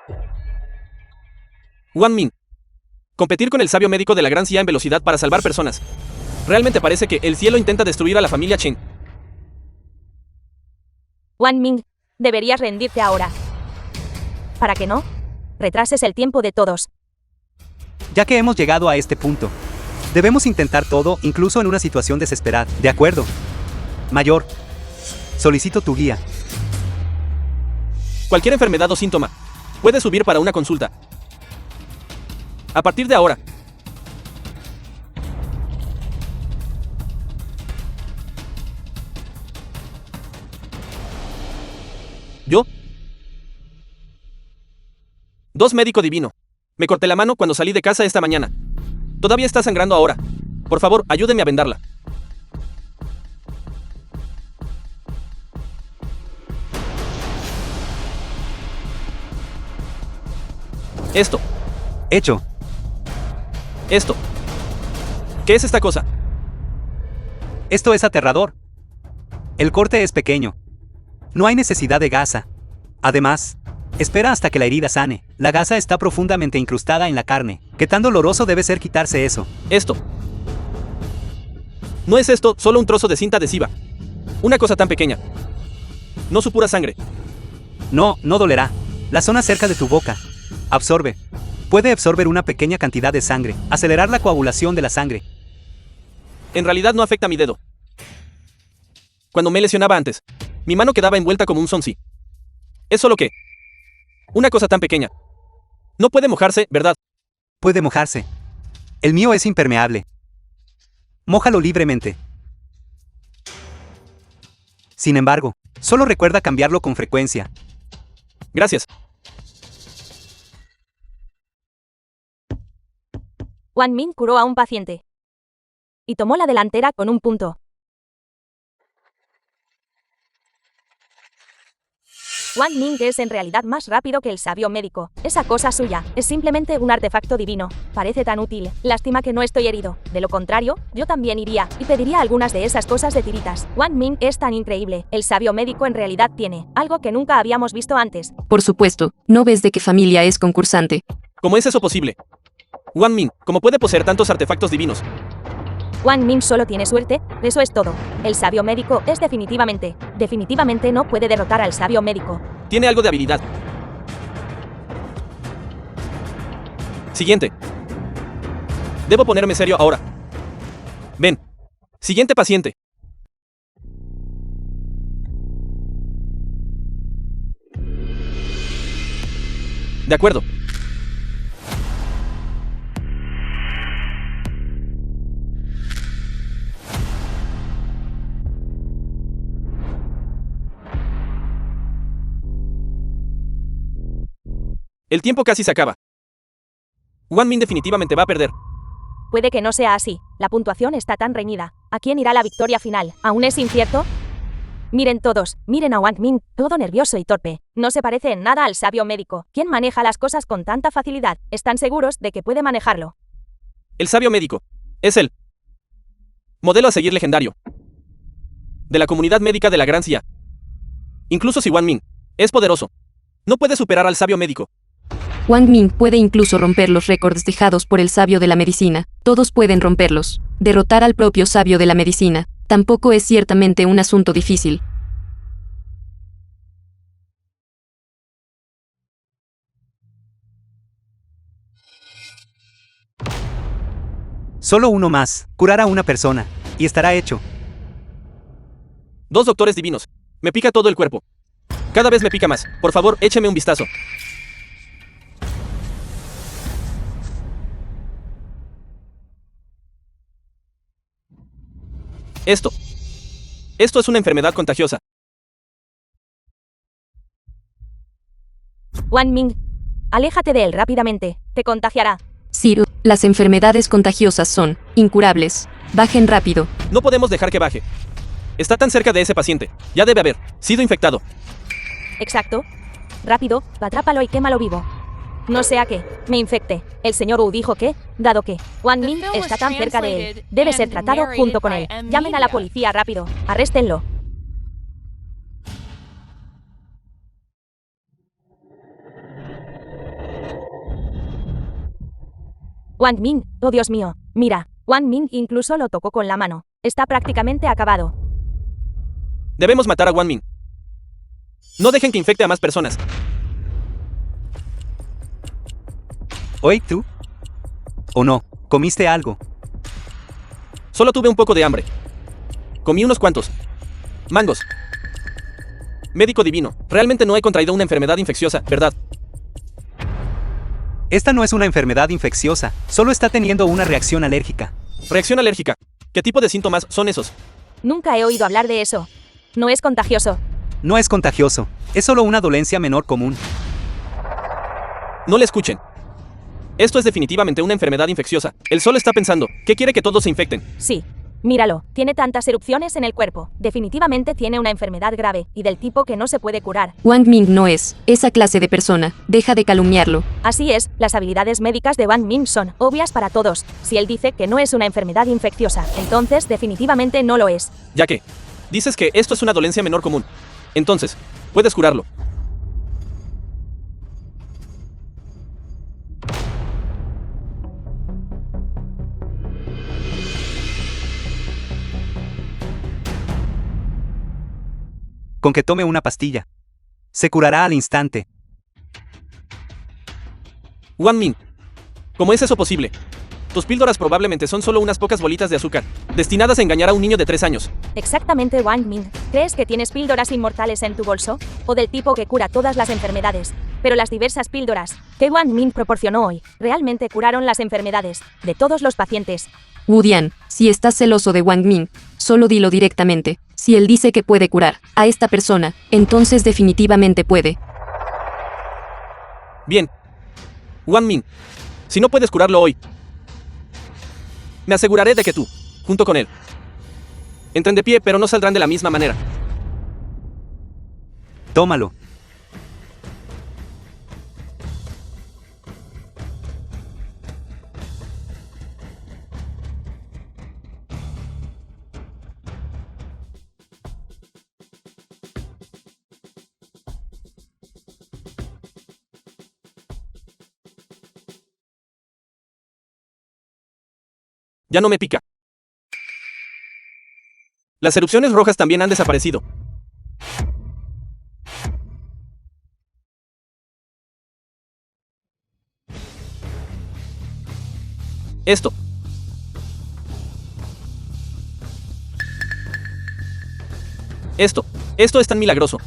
Wang Ming. Competir con el sabio médico de la Gran Xia en velocidad para salvar personas. Realmente parece que el cielo intenta destruir a la familia Chen.
Wang Ming, deberías rendirte ahora. ¿Para que no? Retrases el tiempo de todos.
Ya que hemos llegado a este punto, debemos intentar todo, incluso en una situación desesperada. ¿De acuerdo? Mayor. Solicito tu guía.
Cualquier enfermedad o síntoma puede subir para una consulta. A partir de ahora. ¿Yo? 2 médico divino. Me corté la mano cuando salí de casa esta mañana. Todavía está sangrando ahora. Por favor, ayúdeme a vendarla. Esto.
Hecho.
Esto. ¿Qué es esta cosa?
Esto es aterrador. El corte es pequeño. No hay necesidad de gasa. Además, espera hasta que la herida sane. La gasa está profundamente incrustada en la carne. ¿Qué tan doloroso debe ser quitarse eso?
Esto. No es esto solo un trozo de cinta adhesiva. Una cosa tan pequeña. No su pura sangre.
No, no dolerá. La zona cerca de tu boca. Absorbe. Puede absorber una pequeña cantidad de sangre, acelerar la coagulación de la sangre.
En realidad no afecta a mi dedo. Cuando me lesionaba antes, mi mano quedaba envuelta como un sonsi. Es solo que... una cosa tan pequeña. No puede mojarse, ¿verdad?
Puede mojarse. El mío es impermeable. Mójalo libremente. Sin embargo, solo recuerda cambiarlo con frecuencia.
Gracias.
Wang Ming curó a un paciente y tomó la delantera con un punto. Wang Ming es en realidad más rápido que el sabio médico. Esa cosa suya es simplemente un artefacto divino. Parece tan útil. Lástima que no estoy herido. De lo contrario, yo también iría y pediría algunas de esas cosas de tiritas. Wang Ming es tan increíble. El sabio médico en realidad tiene algo que nunca habíamos visto antes.
Por supuesto, ¿no ves de qué familia es concursante?
¿Cómo es eso posible? Wang Ming, ¿cómo puede poseer tantos artefactos divinos?
Wang Ming solo tiene suerte, eso es todo. El sabio médico es definitivamente no puede derrotar al sabio médico.
Tiene algo de habilidad. Siguiente. Debo ponerme serio ahora. Ven. Siguiente paciente. De acuerdo. El tiempo casi se acaba. Wang Ming definitivamente va a perder.
Puede que no sea así. La puntuación está tan reñida. ¿A quién irá la victoria final? ¿Aún es incierto? Miren todos, miren a Wang Ming, todo nervioso y torpe. No se parece en nada al sabio médico. ¿Quién maneja las cosas con tanta facilidad? ¿Están seguros de que puede manejarlo?
El sabio médico. Es él. Modelo a seguir legendario. De la comunidad médica de la Gran Cia. Incluso si Wang Ming es poderoso, no puede superar al sabio médico.
Wang Ming puede incluso romper los récords dejados por el sabio de la medicina. Todos pueden romperlos. Derrotar al propio sabio de la medicina tampoco es ciertamente un asunto difícil.
Solo uno más, curar a una persona, y estará hecho.
2 doctores divinos. Me pica todo el cuerpo. Cada vez me pica más. Por favor, écheme un vistazo. Esto es una enfermedad contagiosa.
Wang Ming, aléjate de él rápidamente. Te contagiará.
Ciro, las enfermedades contagiosas son incurables. Bajen rápido.
No podemos dejar que baje. Está tan cerca de ese paciente. Ya debe haber sido infectado.
Exacto. Rápido, atrápalo y quémalo vivo. No sea que me infecte. El señor Wu dijo que, dado que Wang Ming está tan cerca de él, debe ser tratado junto con él. Llamen a la policía rápido. Arréstenlo. Wang Ming, oh Dios mío, mira. Wang Ming incluso lo tocó con la mano. Está prácticamente acabado.
Debemos matar a Wang Ming. No dejen que infecte a más personas.
Oye, ¿tú? ¿O no? ¿Comiste algo?
Solo tuve un poco de hambre. Comí unos cuantos mangos. Médico divino, realmente no he contraído una enfermedad infecciosa, ¿verdad?
Esta no es una enfermedad infecciosa, solo está teniendo una reacción alérgica.
Reacción alérgica. ¿Qué tipo de síntomas son esos?
Nunca he oído hablar de eso. No es contagioso.
No es contagioso, es solo una dolencia menor común.
No le escuchen. Esto es definitivamente una enfermedad infecciosa. Él solo está pensando, ¿qué quiere que todos se infecten?
Sí. Míralo, tiene tantas erupciones en el cuerpo. Definitivamente tiene una enfermedad grave, y del tipo que no se puede curar.
Wang Ming no es esa clase de persona. Deja de calumniarlo.
Así es, las habilidades médicas de Wang Ming son obvias para todos. Si él dice que no es una enfermedad infecciosa, entonces definitivamente no lo es.
Ya que dices que esto es una dolencia menor común. Entonces, puedes curarlo.
Con que tome una pastilla. Se curará al instante.
Wang Ming, ¿cómo es eso posible? Tus píldoras probablemente son solo unas pocas bolitas de azúcar, destinadas a engañar a un niño de 3 años.
Exactamente, Wang Ming. ¿Crees que tienes píldoras inmortales en tu bolso? O del tipo que cura todas las enfermedades. Pero las diversas píldoras que Wang Ming proporcionó hoy realmente curaron las enfermedades de todos los pacientes.
Wu Dian, si estás celoso de Wang Ming, solo dilo directamente. Si él dice que puede curar a esta persona, entonces definitivamente puede.
Bien. Wang Ming, si no puedes curarlo hoy, me aseguraré de que tú, junto con él, entren de pie, pero no saldrán de la misma manera.
Tómalo.
Ya no me pica. Las erupciones rojas también han desaparecido. Esto. Esto es tan milagroso.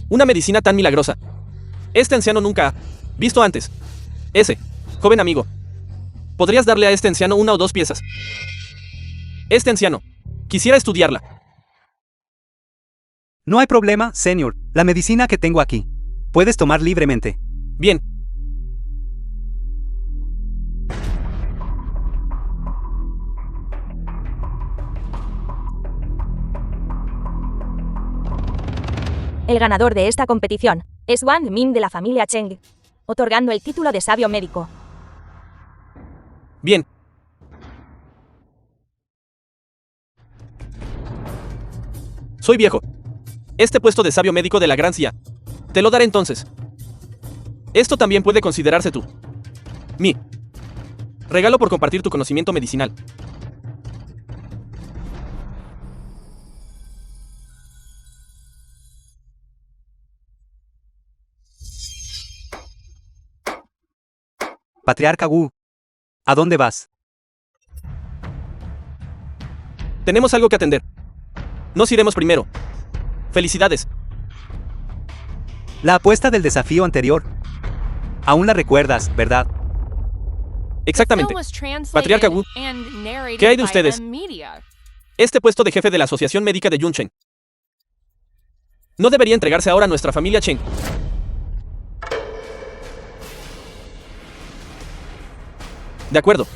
Una medicina tan milagrosa. Este anciano nunca ha visto antes. Joven amigo. ¿Podrías darle a este anciano una o dos piezas? Este anciano. Quisiera estudiarla.
No hay problema, señor. La medicina que tengo aquí. Puedes tomar libremente.
Bien.
El ganador de esta competición es Wang Ming de la familia Cheng, otorgando el título de sabio médico.
Bien. Soy viejo. Este puesto de sabio médico de la Gran CIA. Te lo daré entonces. Esto también puede considerarse tu regalo por compartir tu conocimiento medicinal.
Patriarca Wu. ¿A dónde vas?
Tenemos algo que atender. Nos iremos primero. Felicidades.
La apuesta del desafío anterior. Aún la recuerdas, ¿verdad?
Exactamente.
Patriarca
Patriarca Wu,
Wu,
¿qué hay de ustedes? Este puesto de jefe de la Asociación Médica de Yunchen. No debería entregarse ahora a nuestra familia Cheng. De acuerdo.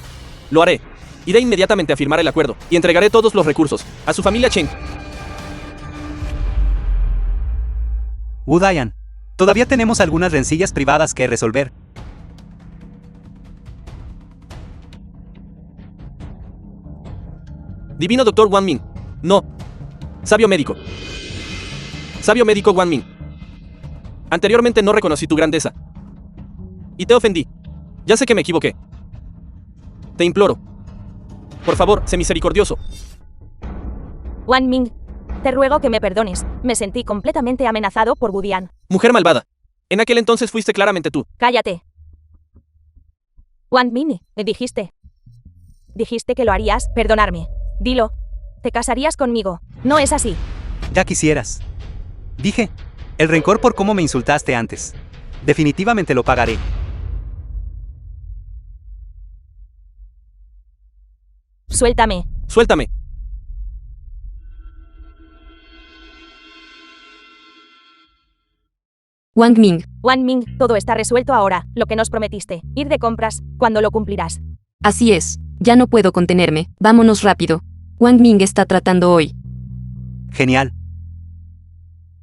Lo haré. Iré inmediatamente a firmar el acuerdo y entregaré todos los recursos a su familia Cheng.
Wu Dayan. Todavía tenemos algunas rencillas privadas que resolver.
Divino Doctor Wang Ming. No. Sabio médico. Sabio médico Wang Ming. Anteriormente no reconocí tu grandeza. Y te ofendí. Ya sé que me equivoqué. Te imploro. Por favor, sé misericordioso.
Wang Ming, te ruego que me perdones. Me sentí completamente amenazado por Wu Dian.
Mujer malvada. En aquel entonces fuiste claramente tú.
Cállate. Wang Ming, me dijiste. Dijiste que lo harías, perdonarme. Dilo. Te casarías conmigo. No es así.
Ya quisieras. Dije. El rencor por cómo me insultaste antes. Definitivamente lo pagaré.
Suéltame.
Suéltame.
Wang Ming.
Wang Ming, todo está resuelto ahora. Lo que nos prometiste. Ir de compras. ¿Cuándo lo cumplirás?
Así es. Ya no puedo contenerme. Vámonos rápido. Wang Ming está tratando hoy.
Genial.